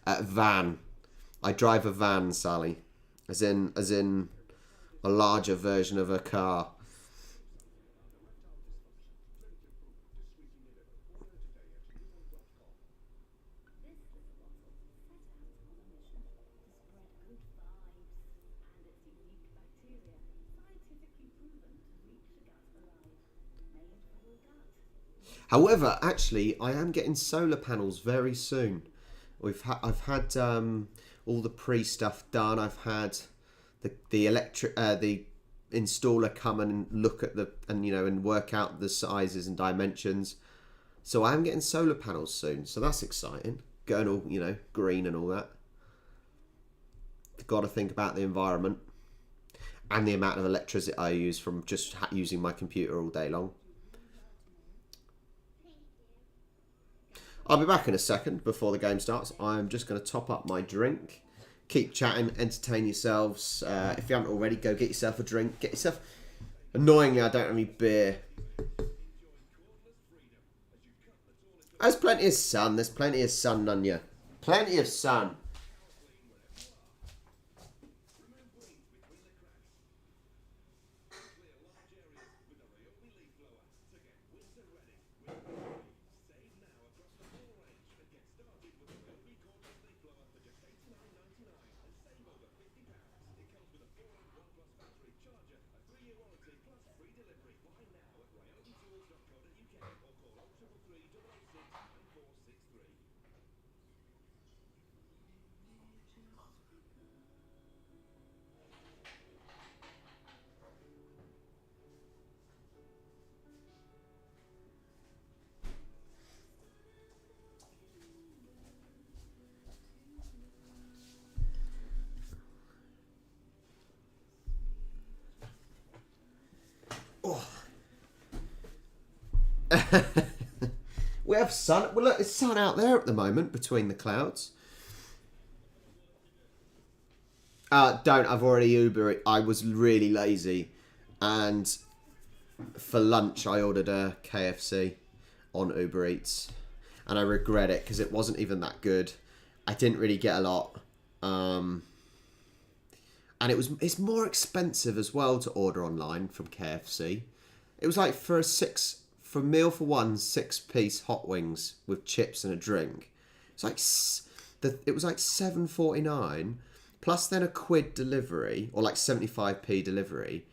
Van. I drive a van, Sally, as in a larger version of a car. However, actually, I am getting solar panels very soon. I've had all the pre-stuff done. I've had the installer come and look at and work out the sizes and dimensions. So I am getting solar panels soon. So that's exciting. Going all green and all that. got to think about the environment and the amount of electricity I use from just using my computer all day long. I'll be back in a second before the game starts. I'm just going to top up my drink. Keep chatting, entertain yourselves. If you haven't already, go get yourself a drink. Get yourself... Annoyingly, I don't have any beer. There's plenty of sun. There's plenty of sun, Nunya. Plenty of sun. We have sun. Well, look, it's sun out there at the moment between the clouds. I've already Uber it. I was really lazy, and for lunch I ordered a KFC on Uber Eats, and I regret it because it wasn't even that good. I didn't really get a lot, and it's more expensive as well to order online from KFC. It was like for a meal for one, 6-piece hot wings with chips and a drink. It's like it was like $7.49 plus then a quid delivery, or like 75p delivery.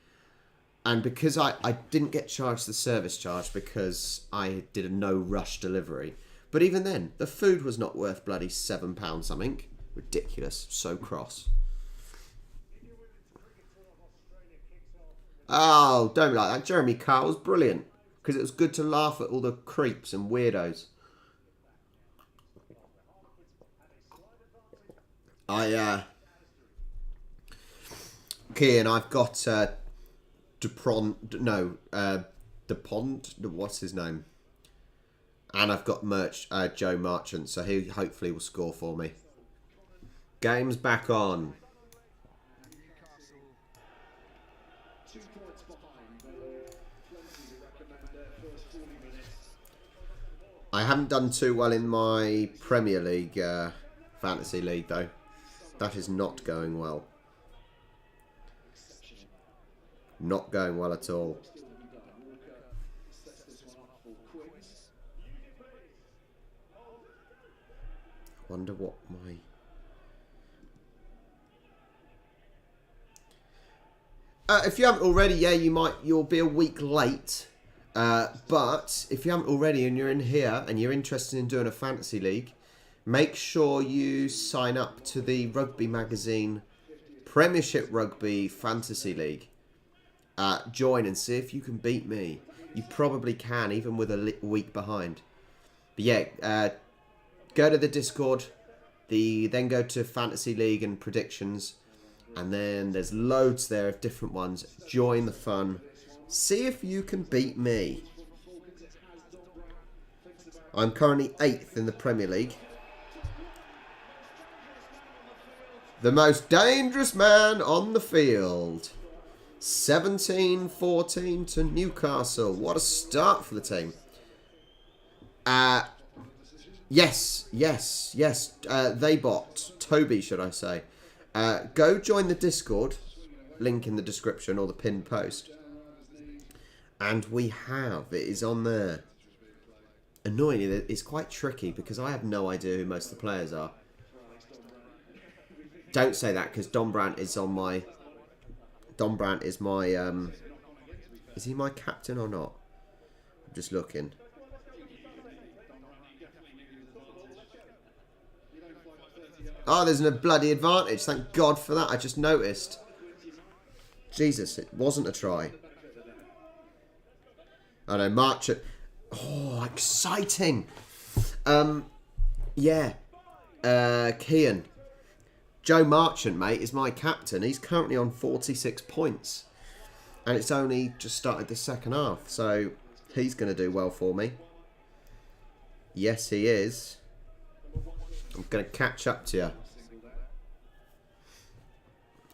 And because I didn't get charged the service charge because I did a no rush delivery. But even then, the food was not worth bloody £7 something. Ridiculous. So cross. Oh, don't be like that. Jeremy Carl's brilliant. Because it was good to laugh at all the creeps and weirdos. Kian, I've got Dupont, what's his name? And I've got Joe Marchant, so he hopefully will score for me. Game's back on. I haven't done too well in my Premier League Fantasy League, though. That is not going well. Not going well at all. I wonder what my... if you haven't already, yeah, you'll be a week late. But if you haven't already and you're in here and you're interested in doing a fantasy league, make sure you sign up to the Rugby magazine Premiership Rugby Fantasy League. Join and see if you can beat me. You probably can, even with a week behind. But yeah, go to the Discord, then go to Fantasy League and Predictions, and then there's loads there of different ones. Join the fun. See if you can beat me. I'm currently 8th in the Premier League. The most dangerous man on the field. 17-14 to Newcastle. What a start for the team. Yes. They bot. Toby, should I say. Go join the Discord. Link in the description or the pinned post. And it is on there. Annoyingly, it's quite tricky because I have no idea who most of the players are. Don't say that because Don Brandt is on my... Don Brandt is my... is he my captain or not? I'm just looking. Oh, there's a bloody advantage. Thank God for that. I just noticed. Jesus, it wasn't a try. I know, March. Oh, exciting. Yeah. Kian. Joe Marchant, mate, is my captain. He's currently on 46 points. And it's only just started the second half. So he's going to do well for me. Yes, he is. I'm going to catch up to you.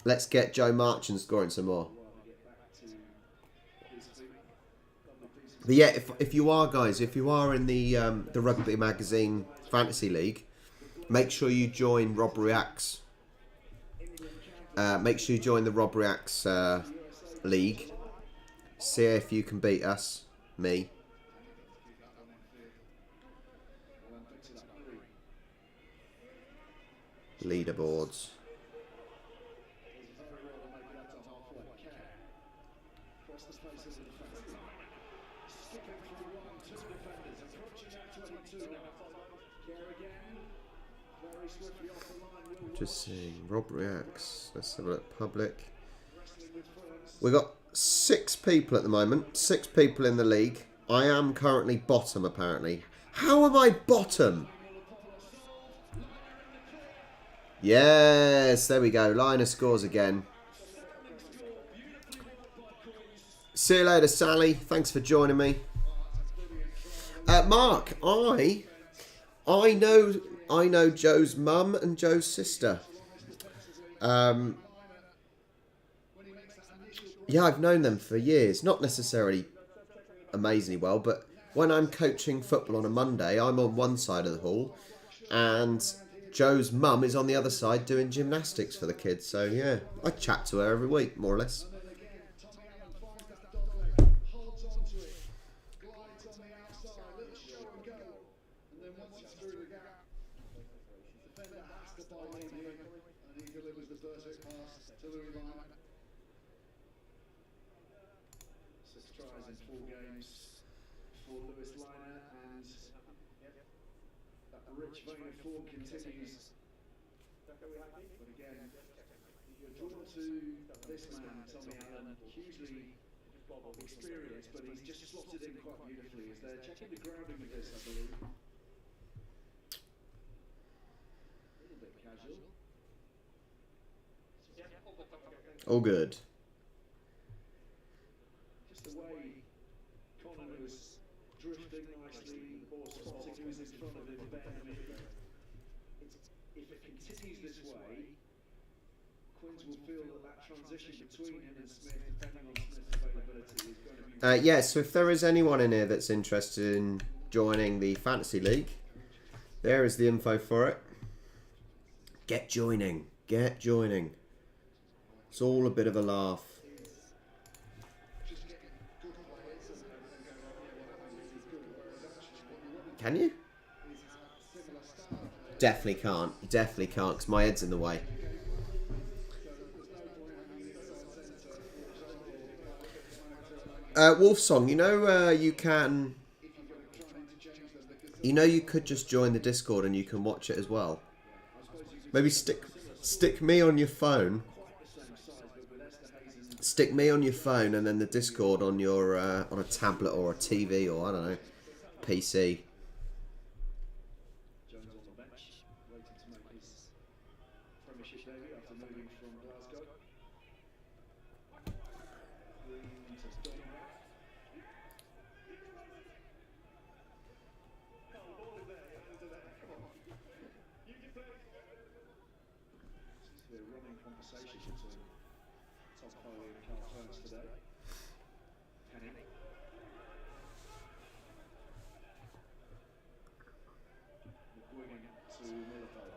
Let's get Joe Marchant scoring some more. But yeah, if you are, guys, if you are in the Rugby Magazine Fantasy League, make sure you join ROBREACTS. Make sure you join the ROBREACTS League. See if you can beat us. Me. Leaderboards. Just seeing. ROBREACTS. Let's have a look. Public. We've got 6 people at the moment. 6 people in the league. I am currently bottom, apparently. How am I bottom? Yes, there we go. Liner scores again. See you later, Sally. Thanks for joining me. Mark, I know Joe's mum and Joe's sister. Yeah, I've known them for years. Not necessarily amazingly well, but when I'm coaching football on a Monday, I'm on one side of the hall, and Joe's mum is on the other side doing gymnastics for the kids. So yeah, I chat to her every week, more or less. Continues, but again, you're drawn to this man, Tommy Allen, hugely experienced, but he's just slotted in quite beautifully. Is there checking the grounding of this, I believe? A little bit casual. All good. Just the way Conan was drifting nicely, or spotting who's in front of him, if it continues this way, Quins will feel that transition between him and Smith, depending on Smith's availability, is going to be... Yeah, so if there is anyone in here that's interested in joining the Fantasy League, there is the info for it. Get joining. Get joining. It's all a bit of a laugh. Can you? Definitely can't. You definitely can't, because my head's in the way. Wolfsong, you know you can... You know you could just join the Discord and you can watch it as well. Maybe stick me on your phone. Stick me on your phone and then the Discord on your on a tablet or a TV or, I don't know, PC. Premiership debut after moving from Glasgow. Seems to be a running conversation between Tom Foley and Carl Ferns today. Penny. McGuigan to Millifeld.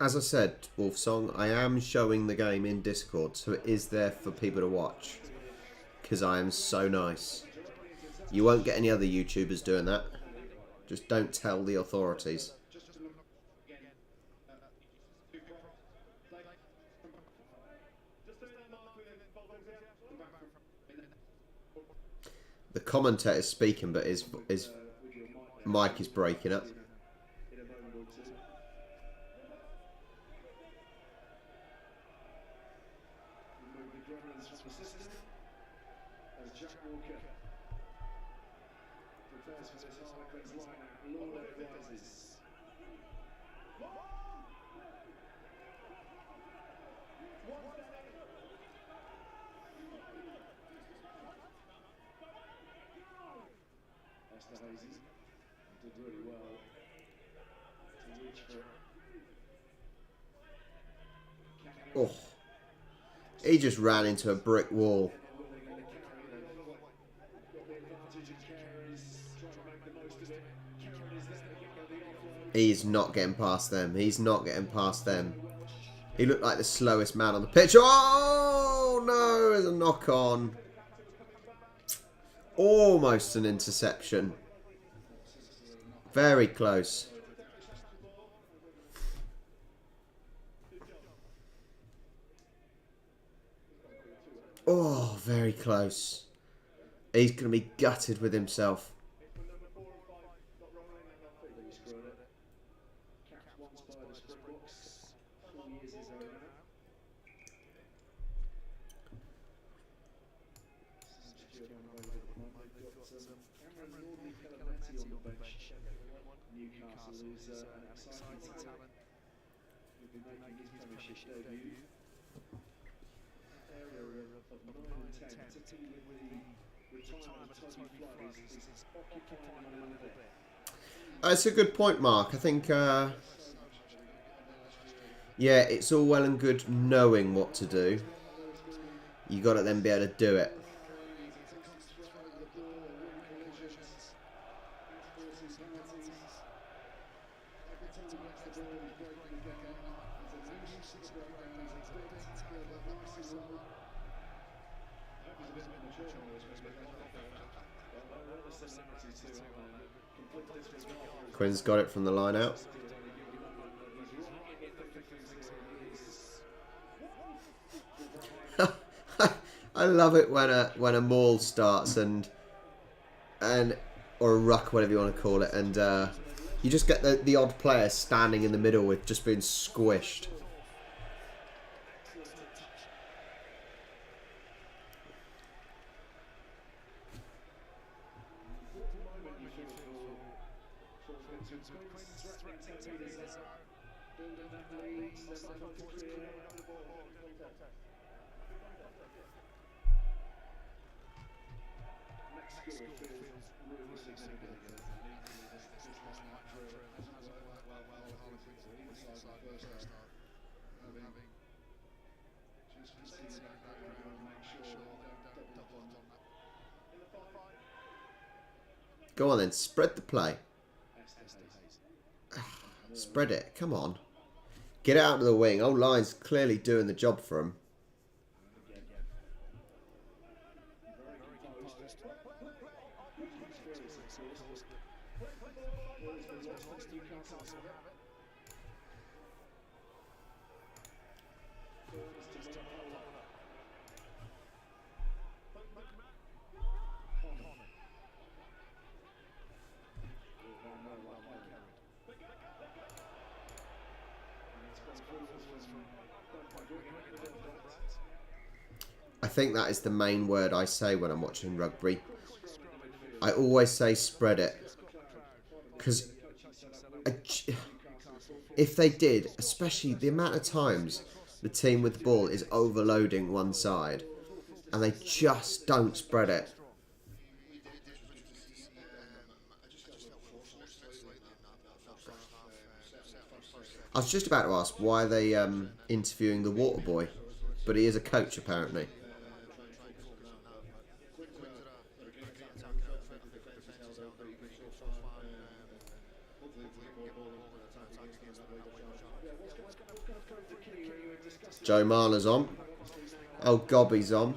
As I said, Wolfsong, I am showing the game in Discord, so it is there for people to watch. Because I am so nice. You won't get any other YouTubers doing that. Just don't tell the authorities. The commentator is speaking, but his mic is breaking up. As Jack Walker prepares for this Harlequins line-out, Lord advises. Esterhazy did really well to reach for it. Oh, he just ran into a brick wall. He's not getting past them. He's not getting past them. He looked like the slowest man on the pitch. Oh, no. There's a knock on. Almost an interception. Very close. Oh, very close. He's going to be gutted with himself. Newcastle is an exciting talent. He'll be making his Premiership debut. Area of 9 and 10, particularly with the retirement of Toby Flood, is occupying him a little bit. That's a good point, Mark. I think, yeah, it's all well and good knowing what to do. You got to then be able to do it. Quinn's got it from the line out. I love it when a maul starts and or a ruck, whatever you want to call it, and you just get the odd player standing in the middle with just being squished. Go on then, spread the play. Spread it, come on. Get it out of the wing. Old line's clearly doing the job for him. I think that is the main word I say when I'm watching rugby. I always say spread it. Because if they did, especially the amount of times the team with the ball is overloading one side and they just don't spread it. I was just about to ask why they interviewing the water boy, but he is a coach apparently. Joe Marler's on. Oh, Gobby's on.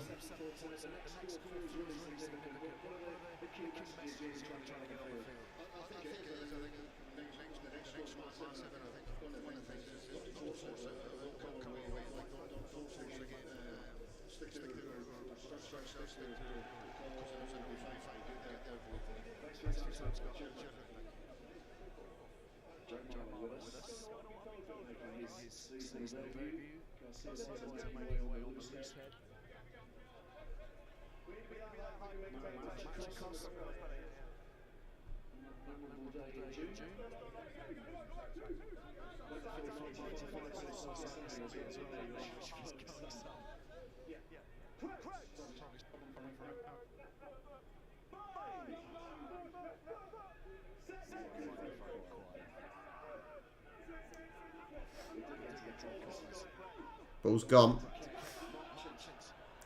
Ball's gone.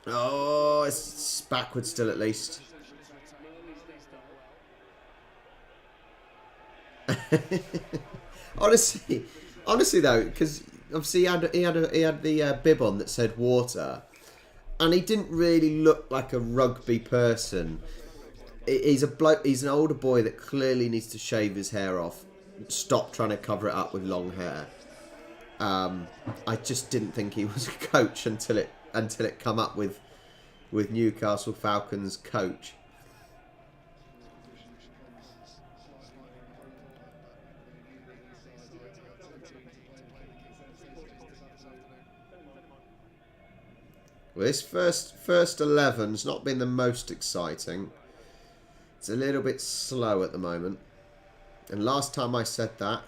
Oh, it's backwards still at least. honestly though, because obviously he had the bib on that said water, and he didn't really look like a rugby person. He's a bloke. He's an older boy that clearly needs to shave his hair off. Stop trying to cover it up with long hair. I just didn't think he was a coach until it come up with Newcastle Falcons coach. Well, this first 11's not been the most exciting. It's a little bit slow at the moment. And last time I said that,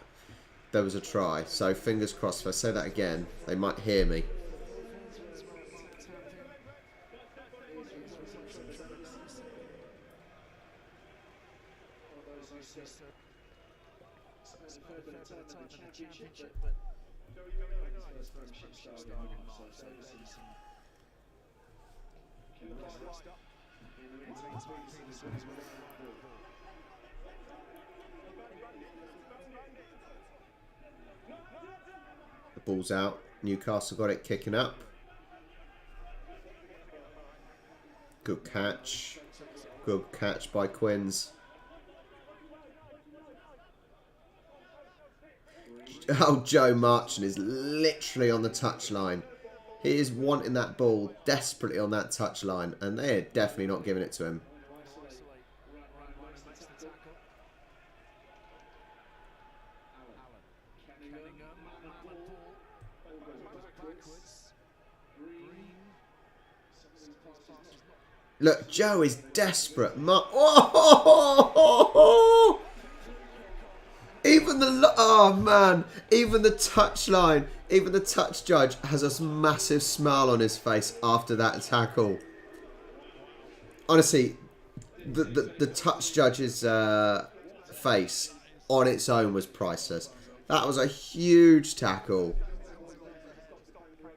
there was a try. So fingers crossed, if I say that again, they might hear me. The ball's out. Newcastle got it kicking up. Good catch. Good catch by Quins. Oh, Joe Marchand is literally on the touchline. He is wanting that ball desperately on that touchline, and they are definitely not giving it to him. Look, Joe is desperate. Oh! Even the touchline, even the touch judge has a massive smile on his face after that tackle. Honestly, the touch judge's face on its own was priceless. That was a huge tackle.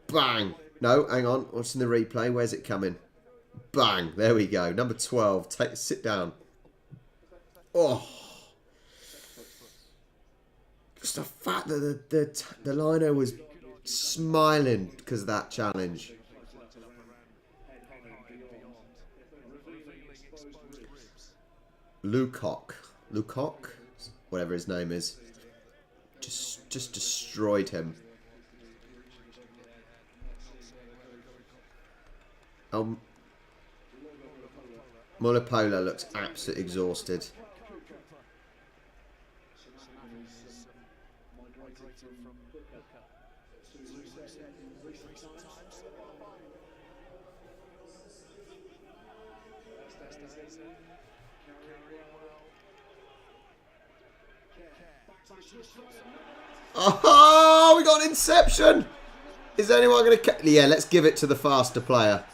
Bang. No, hang on. What's in the replay? Where's it coming? Bang. There we go. Number 12. Sit down. Oh. Just the fact that the lino was smiling because of that challenge. Lucock, whatever his name is, just destroyed him. Mulipola looks absolutely exhausted. Oh, we got an inception. Is anyone going to... Yeah, let's give it to the faster player.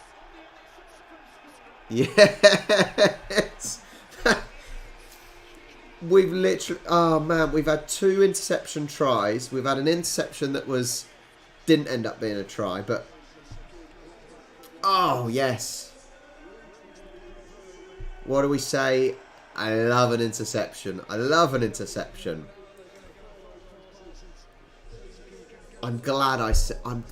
Yes. We've literally... Oh, man. We've had 2 interception tries. We've had an interception that didn't end up being a try, but... Oh, yes. What do we say? I love an interception. I love an interception. I'm glad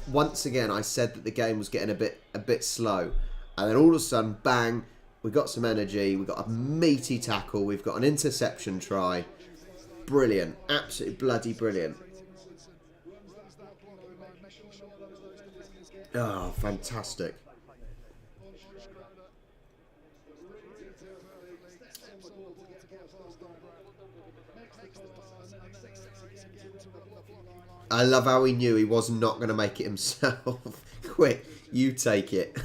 once again I said that the game was getting a bit slow, and then all of a sudden, bang! We got some energy. We got a meaty tackle. We've got an interception try. Brilliant, absolutely bloody brilliant. Oh, fantastic! I love how he knew he was not going to make it himself. Quick, you take it.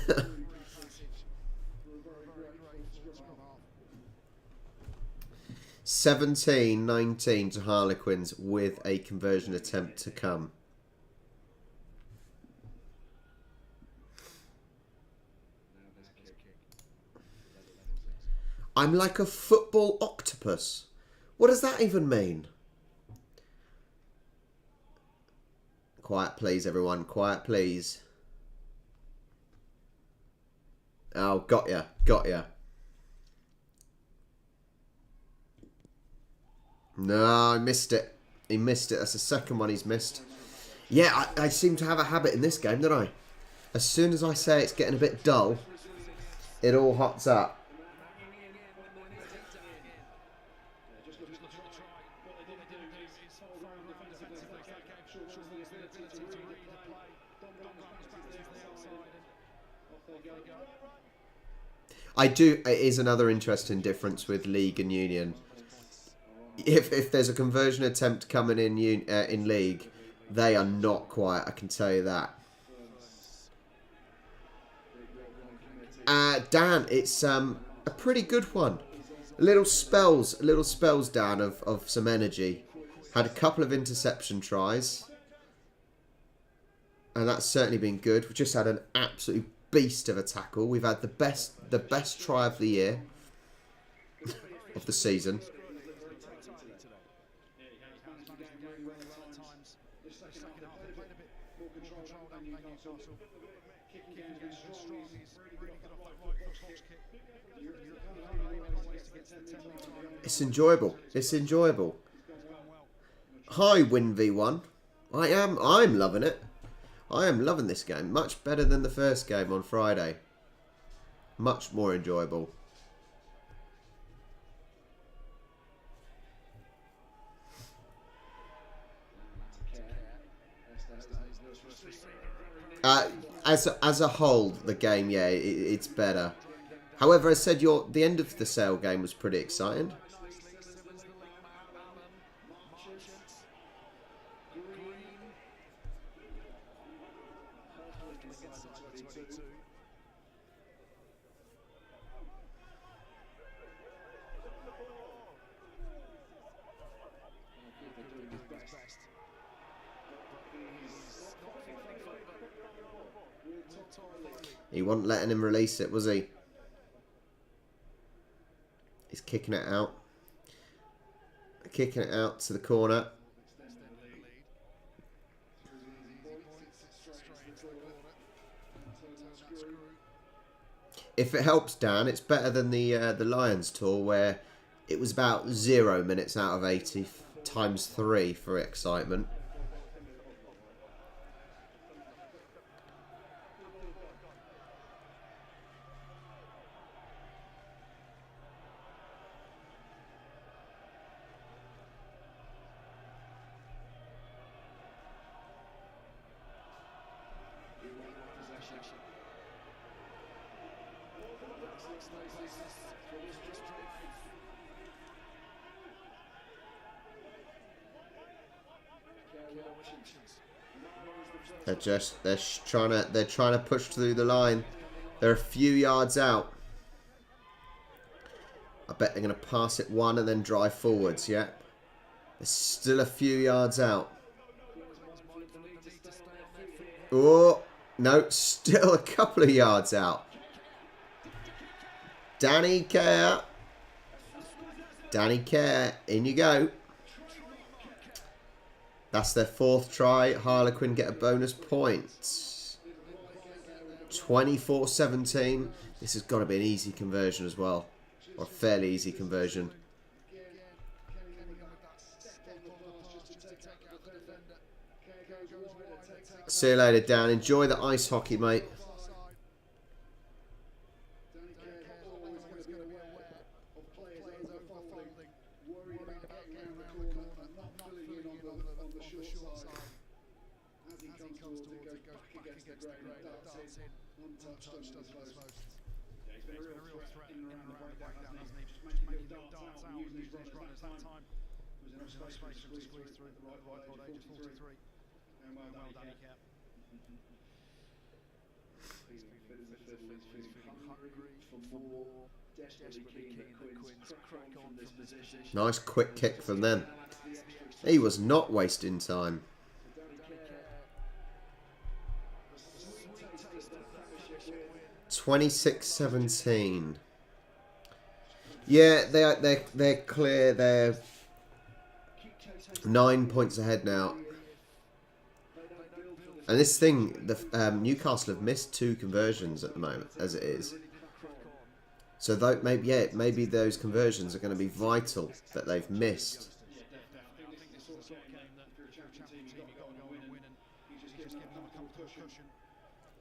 17-19 to Harlequins with a conversion attempt to come. I'm like a football octopus. What does that even mean? Quiet, please, everyone. Quiet, please. Oh, got ya. Got ya. No, I missed it. He missed it. That's the second one he's missed. Yeah, I seem to have a habit in this game, don't I? As soon as I say it's getting a bit dull, it all hots up. It is another interesting difference with League and Union. If there's a conversion attempt coming in League, they are not quiet, I can tell you that. Dan, it's a pretty good one. Little spells, Dan, of some energy. Had a couple of interception tries. And that's certainly been good. We've just had an absolute beast of a tackle. We've had the best try of the year. Of the season. It's enjoyable. It's enjoyable. Hi, Win V1. I'm loving it. I am loving this game. Much better than the first game on Friday. Much more enjoyable. As a whole, the game, yeah, it's better. However, I said the end of the Sale game was pretty exciting. He wasn't letting him release it, was he? He's kicking it out. Kicking it out to the corner. If it helps, Dan, it's better than the Lions tour where it was about 0 minutes out of 80 times 3 for excitement. They're trying to push through the line. They're a few yards out. I bet they're going to pass it one and then drive forwards, yeah. They're still a few yards out. Oh, no, still a couple of yards out. Danny Care. Danny Care, in you go. That's their 4th try. Harlequin get a bonus point. 24-17. This has got to be an easy conversion as well. Or a fairly easy conversion. See you later, Dan. Enjoy the ice hockey, mate. Nice quick kick from them. He was not wasting time. (26-17). Yeah, they're clear. They're 9 points ahead now. And this thing, the Newcastle have missed 2 conversions at the moment, as it is. So maybe those conversions are going to be vital that they've missed.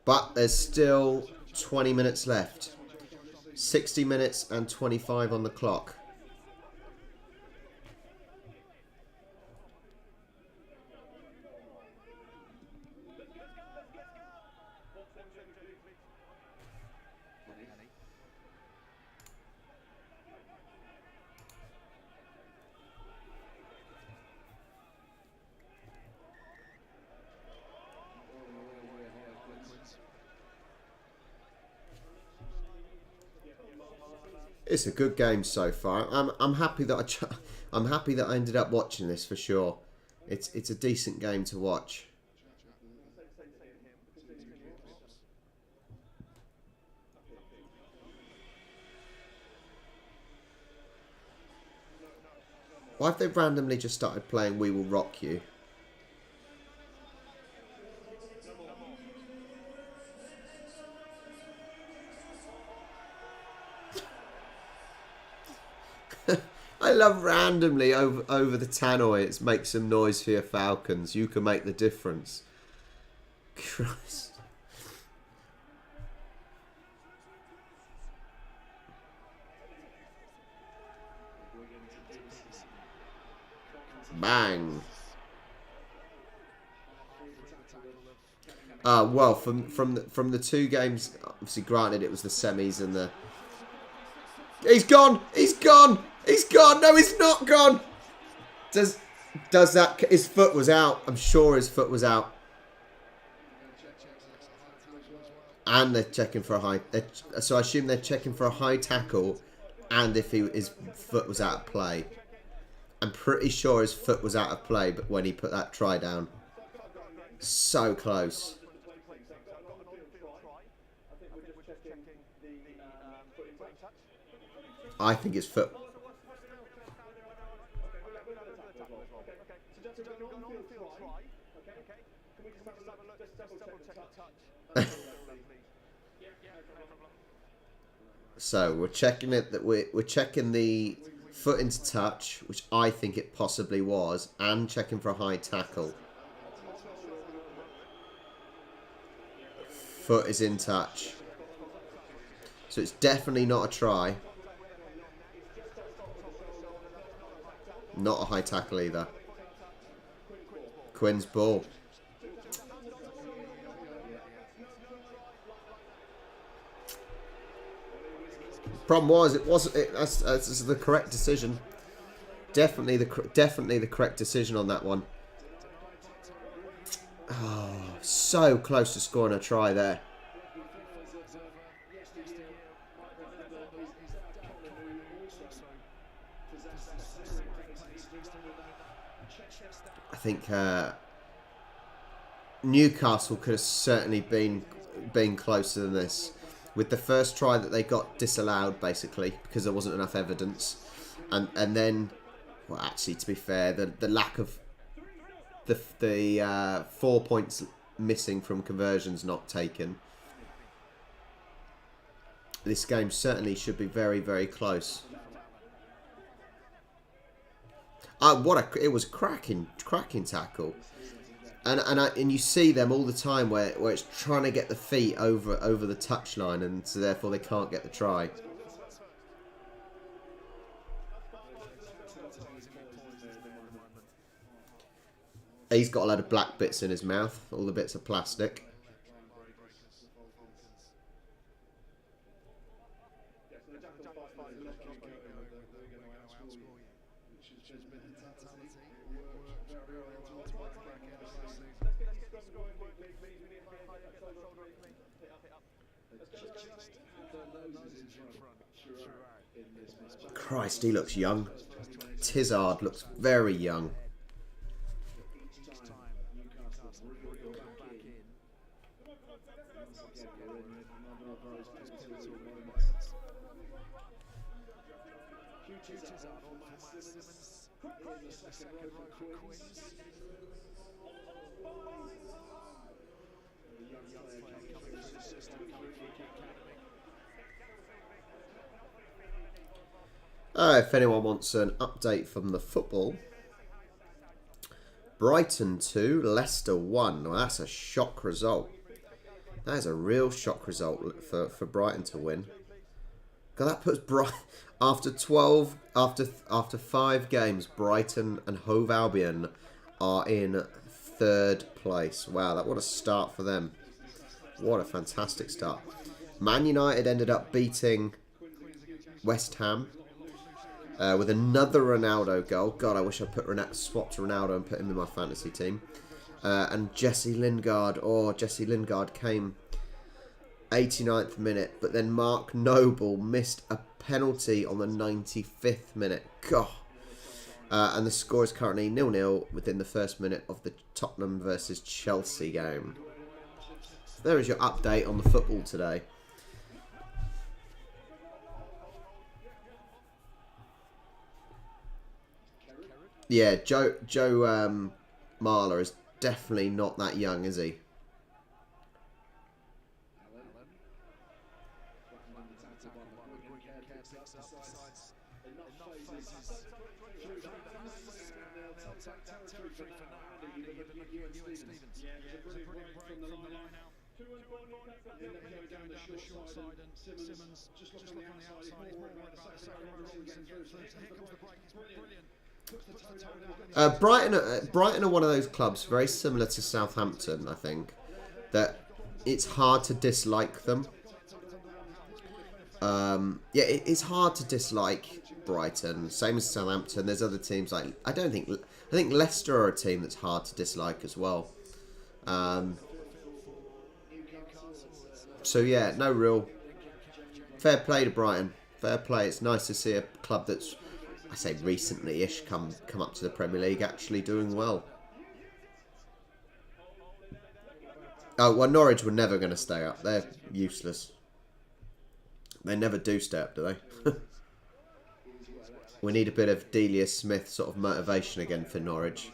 But there's still 20 minutes left. 60 minutes and 25 on the clock. It's a good game so far. I'm happy that I'm happy that I ended up watching this for sure. It's a decent game to watch. Why have they randomly just started playing We Will Rock You? I love randomly over the tannoy. It makes some noise for your Falcons. You can make the difference. Christ. Bang. Well, from the 2 games, obviously granted it was the semis and the... He's gone! He's gone! He's gone! No, he's not gone! Does that... His foot was out. I'm sure his foot was out. And they're checking for a high... So I assume they're checking for a high tackle and if his foot was out of play. I'm pretty sure his foot was out of play but when he put that try down. So close. I think his foot... So we're checking it that we're checking the foot into touch, which I think it possibly was, and checking for a high tackle. Foot is in touch. So it's definitely not a try. Not a high tackle either. Quinn's ball. Problem was, that's the correct decision. Definitely the correct decision on that one. Oh, so close to scoring a try there. I think Newcastle could have certainly been closer than this. With the first try that they got disallowed, basically, because there wasn't enough evidence. And then, well, actually, to be fair, the lack of the 4 points missing from conversions not taken. This game certainly should be very, very close. It was cracking tackle. And you see them all the time where it's trying to get the feet over the touchline, and so therefore they can't get the try. He's got a lot of black bits in his mouth. All the bits are plastic. Christ, he looks young. Tizard looks very young. If anyone wants an update from the football, Brighton 2, Leicester 1. Well, that's a shock result. That is a real shock result for Brighton to win. God, that puts Brighton after 5 games. Brighton and Hove Albion are in 3rd place. Wow, what a start for them! What a fantastic start. Man United ended up beating West Ham with another Ronaldo goal. God, I wish I swapped Ronaldo and put him in my fantasy team. And Jesse Lingard. Oh, Jesse Lingard came 89th minute, but then Mark Noble missed a penalty on the 95th minute. God. And the score is currently 0-0 within the first minute of the Tottenham versus Chelsea game. There is your update on the football today. Yeah, Joe Marler is definitely not that young, is he? Brighton are one of those clubs very similar to Southampton, I think, that it's hard to dislike them. Yeah, it's hard to dislike Brighton. Same as Southampton. There's other teams like I think Leicester are a team that's hard to dislike as well. So yeah, no real fair play to Brighton. Fair play. It's nice to see a club that's, I say recently-ish, come up to the Premier League actually doing well. Oh, well, Norwich were never going to stay up. They're useless. They never do stay up, do they? We need a bit of Delia Smith sort of motivation again for Norwich.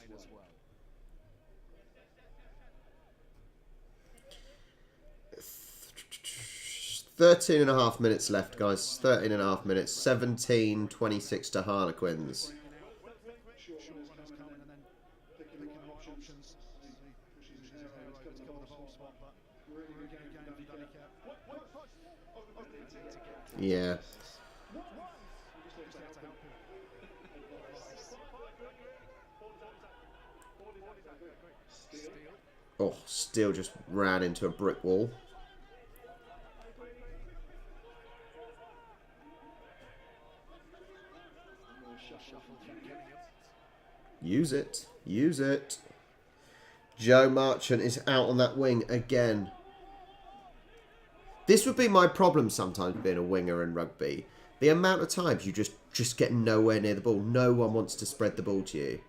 Thirteen and a half minutes left, guys. 13 and a half minutes. 17-26 to Harlequins. Yeah. Oh, Steele just ran into a brick wall. Use it. Use it. Joe Marchant is out on that wing again. This would be my problem sometimes being a winger in rugby. The amount of times you just get nowhere near the ball. No one wants to spread the ball to you.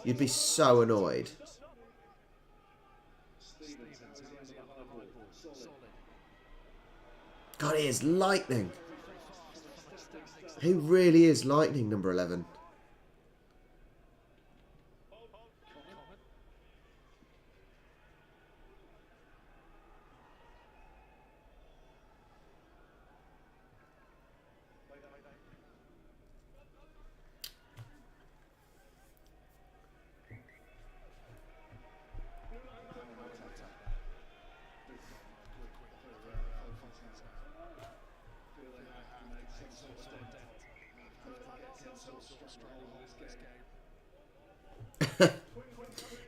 You'd be so annoyed. God, he is lightning. He really is lightning, number 11.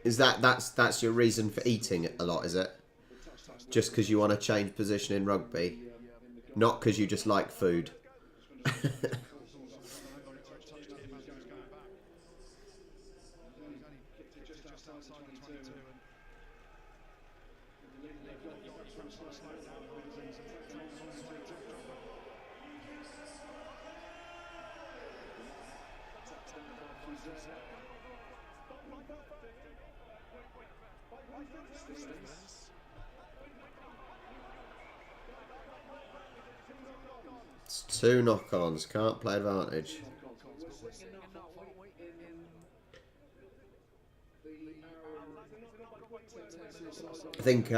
Is that's your reason for eating a lot, is it? Just because you want to change position in rugby? Not because you just like food? It's 2 knock-ons. Can't play advantage. I think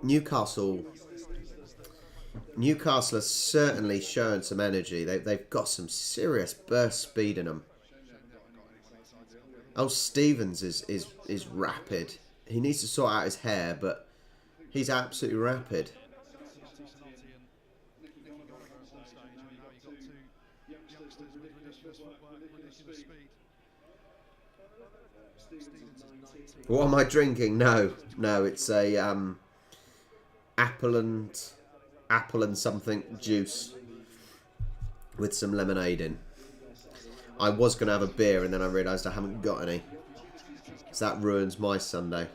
Newcastle has certainly shown some energy. They've got some serious burst speed in them. Oh, Stevens is rapid. He needs to sort out his hair, but he's absolutely rapid. What am I drinking? No, it's a apple and something juice with some lemonade in. I was going to have a beer and then I realised I haven't got any. So that ruins my Sunday.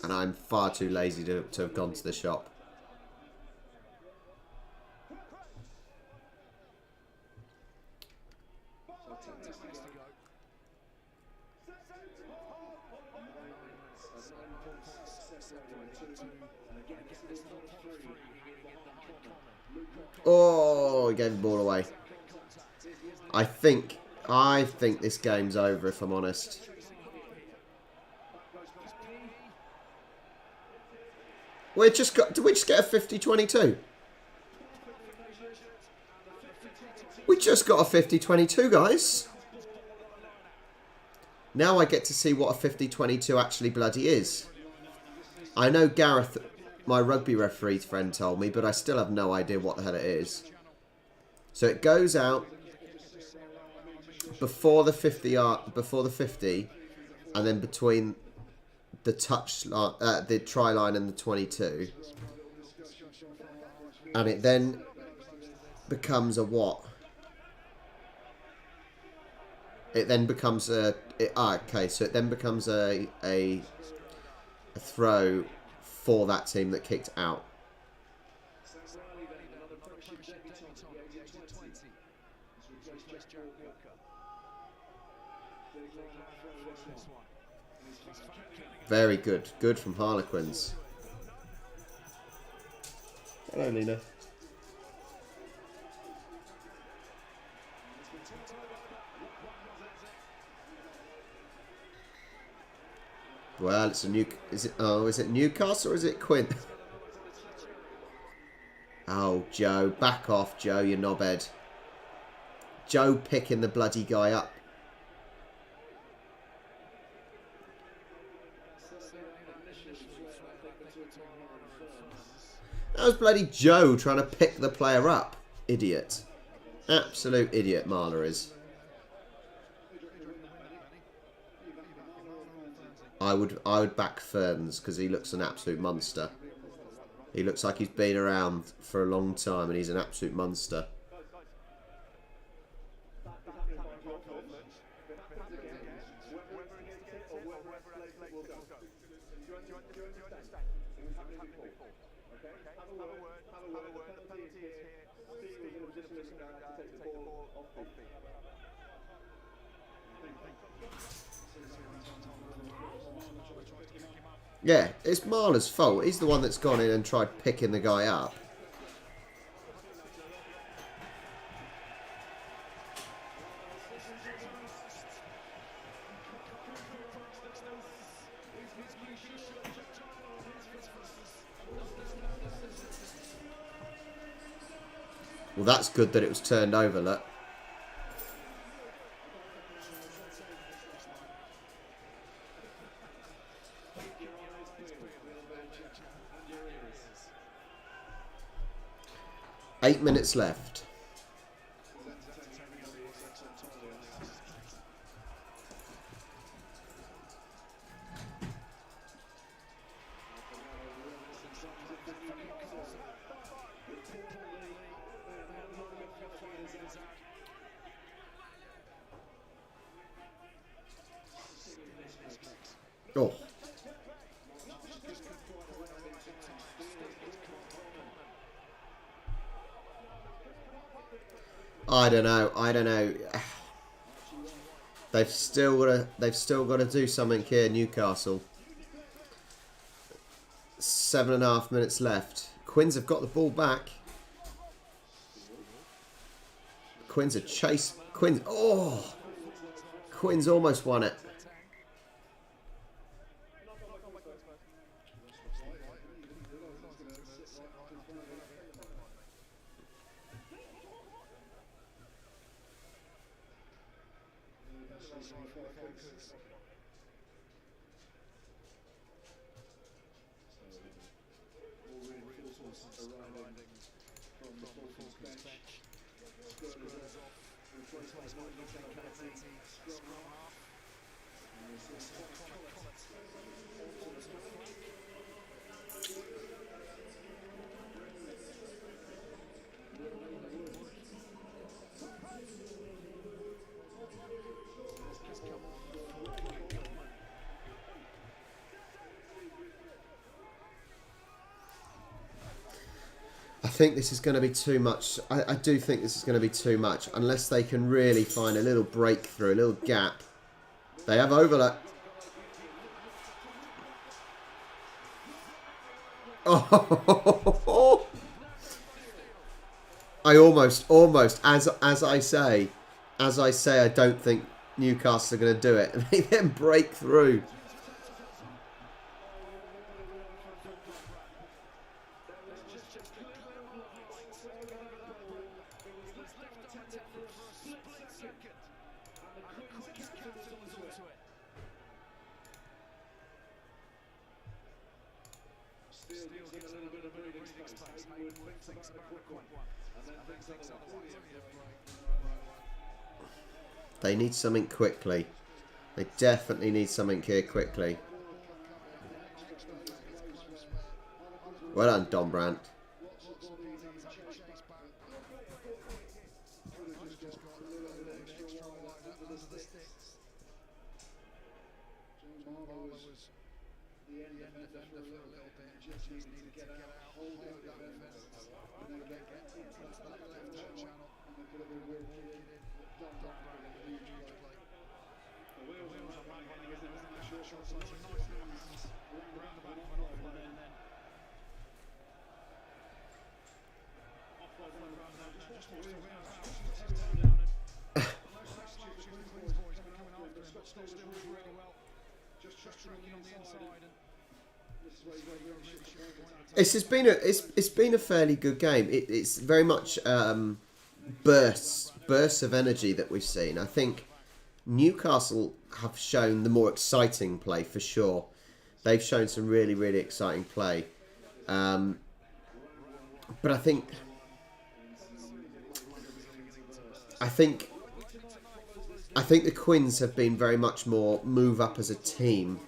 And I'm far too lazy to have gone to the shop. Oh, he gave the ball away. I think this game's over, if I'm honest. Did we just get a 50-22? We just got a 50-22, guys. Now I get to see what a 50-22 actually bloody is. I know Gareth, my rugby referee friend, told me, but I still have no idea what the hell it is. So it goes out before the 50, and then between the the try line and the 22, and it then becomes a what? It then becomes okay. So it then becomes a throw for that team that kicked out. Very good. Good from Harlequins. Hello, Lena. Well, it's a new... Is it Newcastle or is it Quinn? Oh, Joe. Back off, Joe, you knobhead. Joe picking the bloody guy up. That was bloody Joe trying to pick the player up. Idiot. Absolute idiot, Marler is. I would back Ferns because he looks an absolute monster. He looks like he's been around for a long time and he's an absolute monster. Yeah, it's Marler's fault. He's the one that's gone in and tried picking the guy up. Well, that's good that it was turned over, look. Eight minutes left. Oh. I don't know. They've still got to do something here, Newcastle. 7.5 minutes left. Quins have got the ball back. Quins are chase. Quins. Oh, Quins almost won it. squares off, replaced by Newcastle Falcons scrum half. This is Connor Collett onto the flank. Has come on for Coleman. I think this is going to be too much. I do think this is going to be too much. Unless they can really find a little breakthrough, a little gap. They have overlap. Oh! I almost, as I say, I don't think Newcastle are going to do it. And they then break through. They need something quickly. They definitely need something here quickly. Well done, Don Brandt. It's been a fairly good game. It's very much bursts of energy that we've seen. I think Newcastle have shown the more exciting play for sure. They've shown some really, really exciting play. But I think the Quins have been very much more move up as a team.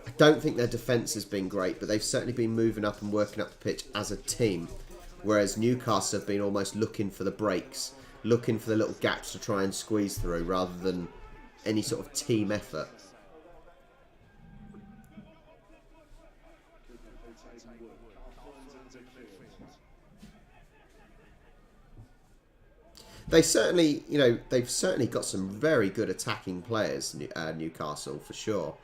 I don't think their defence has been great, but they've certainly been moving up and working up the pitch as a team. Whereas Newcastle have been almost looking for the breaks, looking for the little gaps to try and squeeze through rather than any sort of team effort. They've certainly got some very good attacking players, Newcastle, for sure.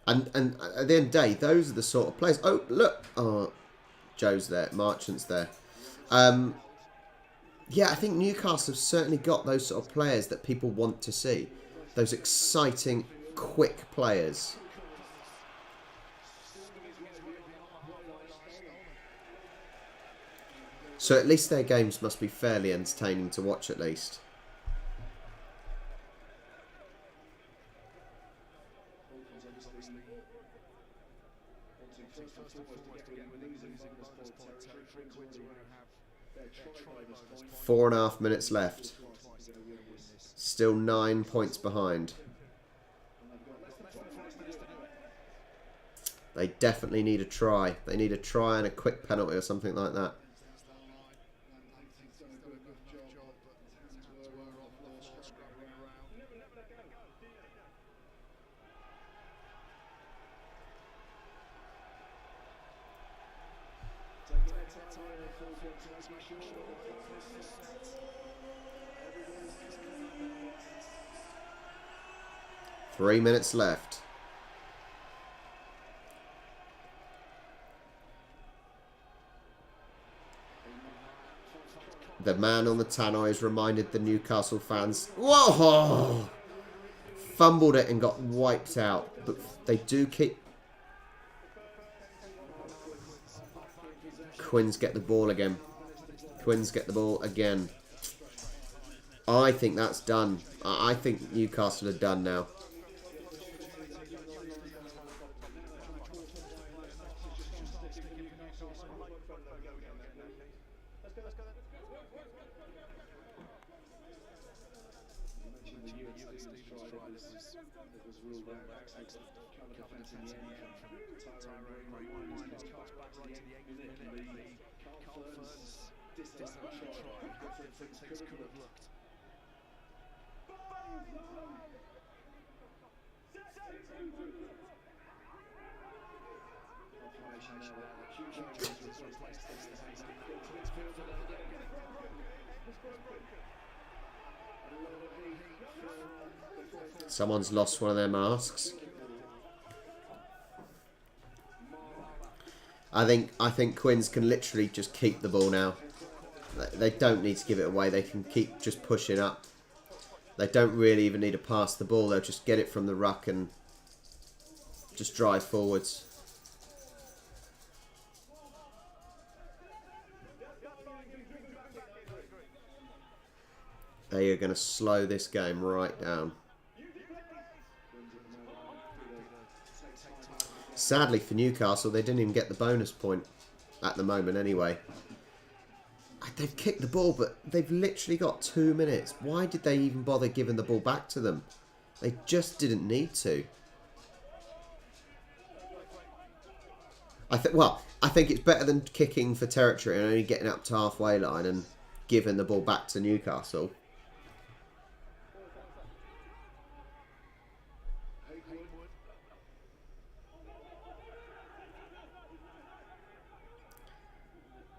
And at the end of the day, those are the sort of players. Oh, look. Oh, Joe's there. Marchant's there. Yeah, I think Newcastle have certainly got those sort of players that people want to see. Those exciting, quick players. So at least their games must be fairly entertaining to watch at least. Four and a half minutes left. Still 9 points behind. They definitely need a try. They need a try and a quick penalty or something like that. Three minutes left. The man on the tannoy has reminded the Newcastle fans. Whoa! Fumbled it and got wiped out. But they do keep... Quins get the ball again. Quins get the ball again. I think that's done. I think Newcastle are done now. It was ruled out. Excellent cover defence in the end. Tyrone Green winds his cards back right to the 8th minute. Carl Ferns disallowed a try. Different things could have looked. Someone's lost one of their masks. I think Quins can literally just keep the ball now. They don't need to give it away. They can keep just pushing up. They don't really even need to pass the ball. They'll just get it from the ruck and just drive forwards. They are going to slow this game right down. Sadly for Newcastle, they didn't even get the bonus point at the moment anyway. They've kicked the ball, but they've literally got 2 minutes. Why did they even bother giving the ball back to them? They just didn't need to. I think it's better than kicking for territory and only getting up to halfway line and giving the ball back to Newcastle.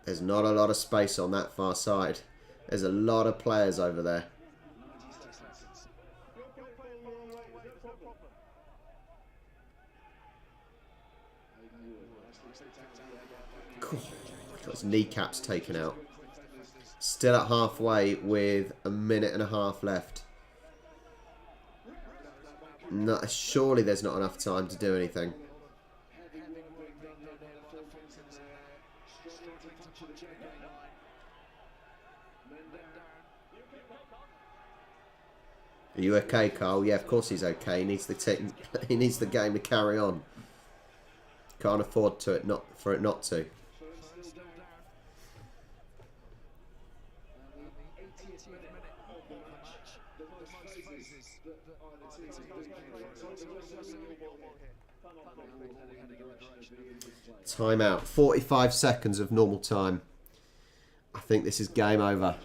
There's not a lot of space on that far side. There's a lot of players over there. Cool. Got his kneecaps taken out. Still at halfway with a minute and a half left. No, surely there's not enough time to do anything. Are you okay, Carl? Yeah, of course he's okay. He needs the game to carry on. Can't afford for it not to. Time out. 45 seconds of normal time. I think this is game over.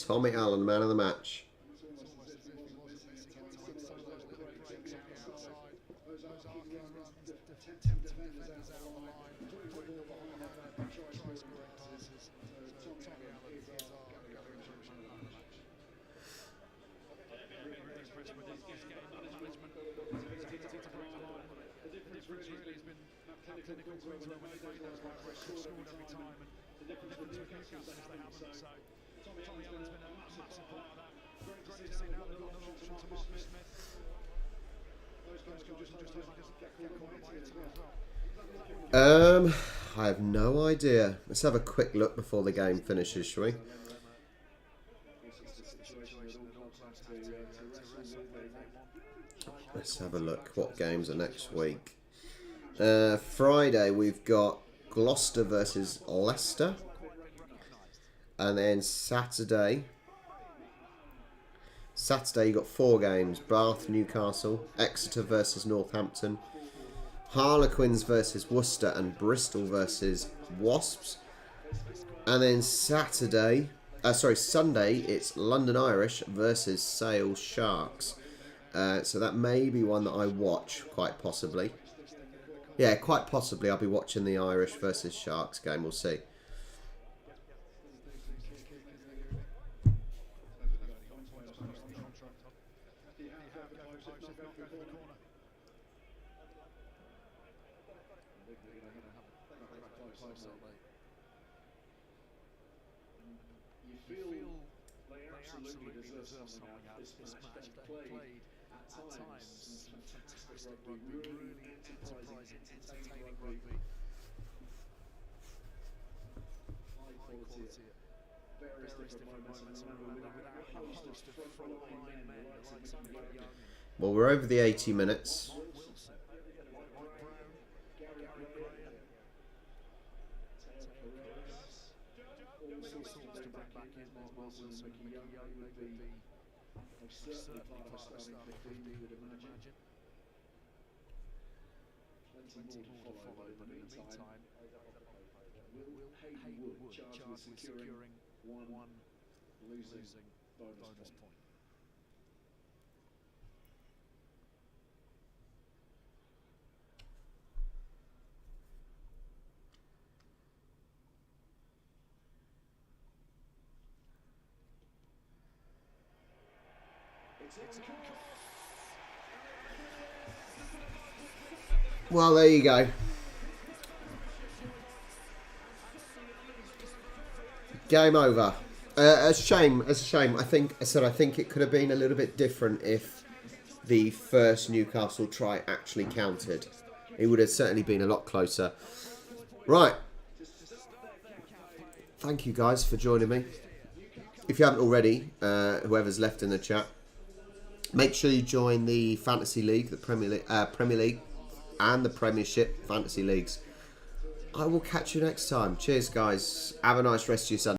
Tommy Allen, man of the match. I have no idea. Let's have a quick look before the game finishes, shall we? Let's have a look. What games are next week? Friday we've got Gloucester versus Leicester. And then Saturday you got 4 games. Bath, Newcastle, Exeter versus Northampton, Harlequins versus Worcester, and Bristol versus Wasps. And then Sunday, it's London Irish versus Sale Sharks. So that may be one that I watch, quite possibly. Yeah, quite possibly I'll be watching the Irish versus Sharks game, we'll see. You feel they absolutely deserve something out of this match. They've played at times some fantastic rugby, really enterprising, entertaining rugby. quality at various different moments, and with our host of frontline men, the likes of Young, Well, we're over the 80 minutes. Wilson, Gary Graham, all sorts to bring back in. Mark Wilson and Mickey Young would be certainly part of a starting 15, you would imagine. Plenty more to follow, but in the meantime, Will Hayden Wood charged with securing one losing bonus point. Well, there you go. Game over. A shame. It's a shame. I think it could have been a little bit different if the first Newcastle try actually counted. It would have certainly been a lot closer. Right. Thank you guys for joining me. If you haven't already, whoever's left in the chat, make sure you join the Fantasy League, the Premier League, and the Premiership Fantasy Leagues. I will catch you next time. Cheers, guys. Have a nice rest of your Sunday.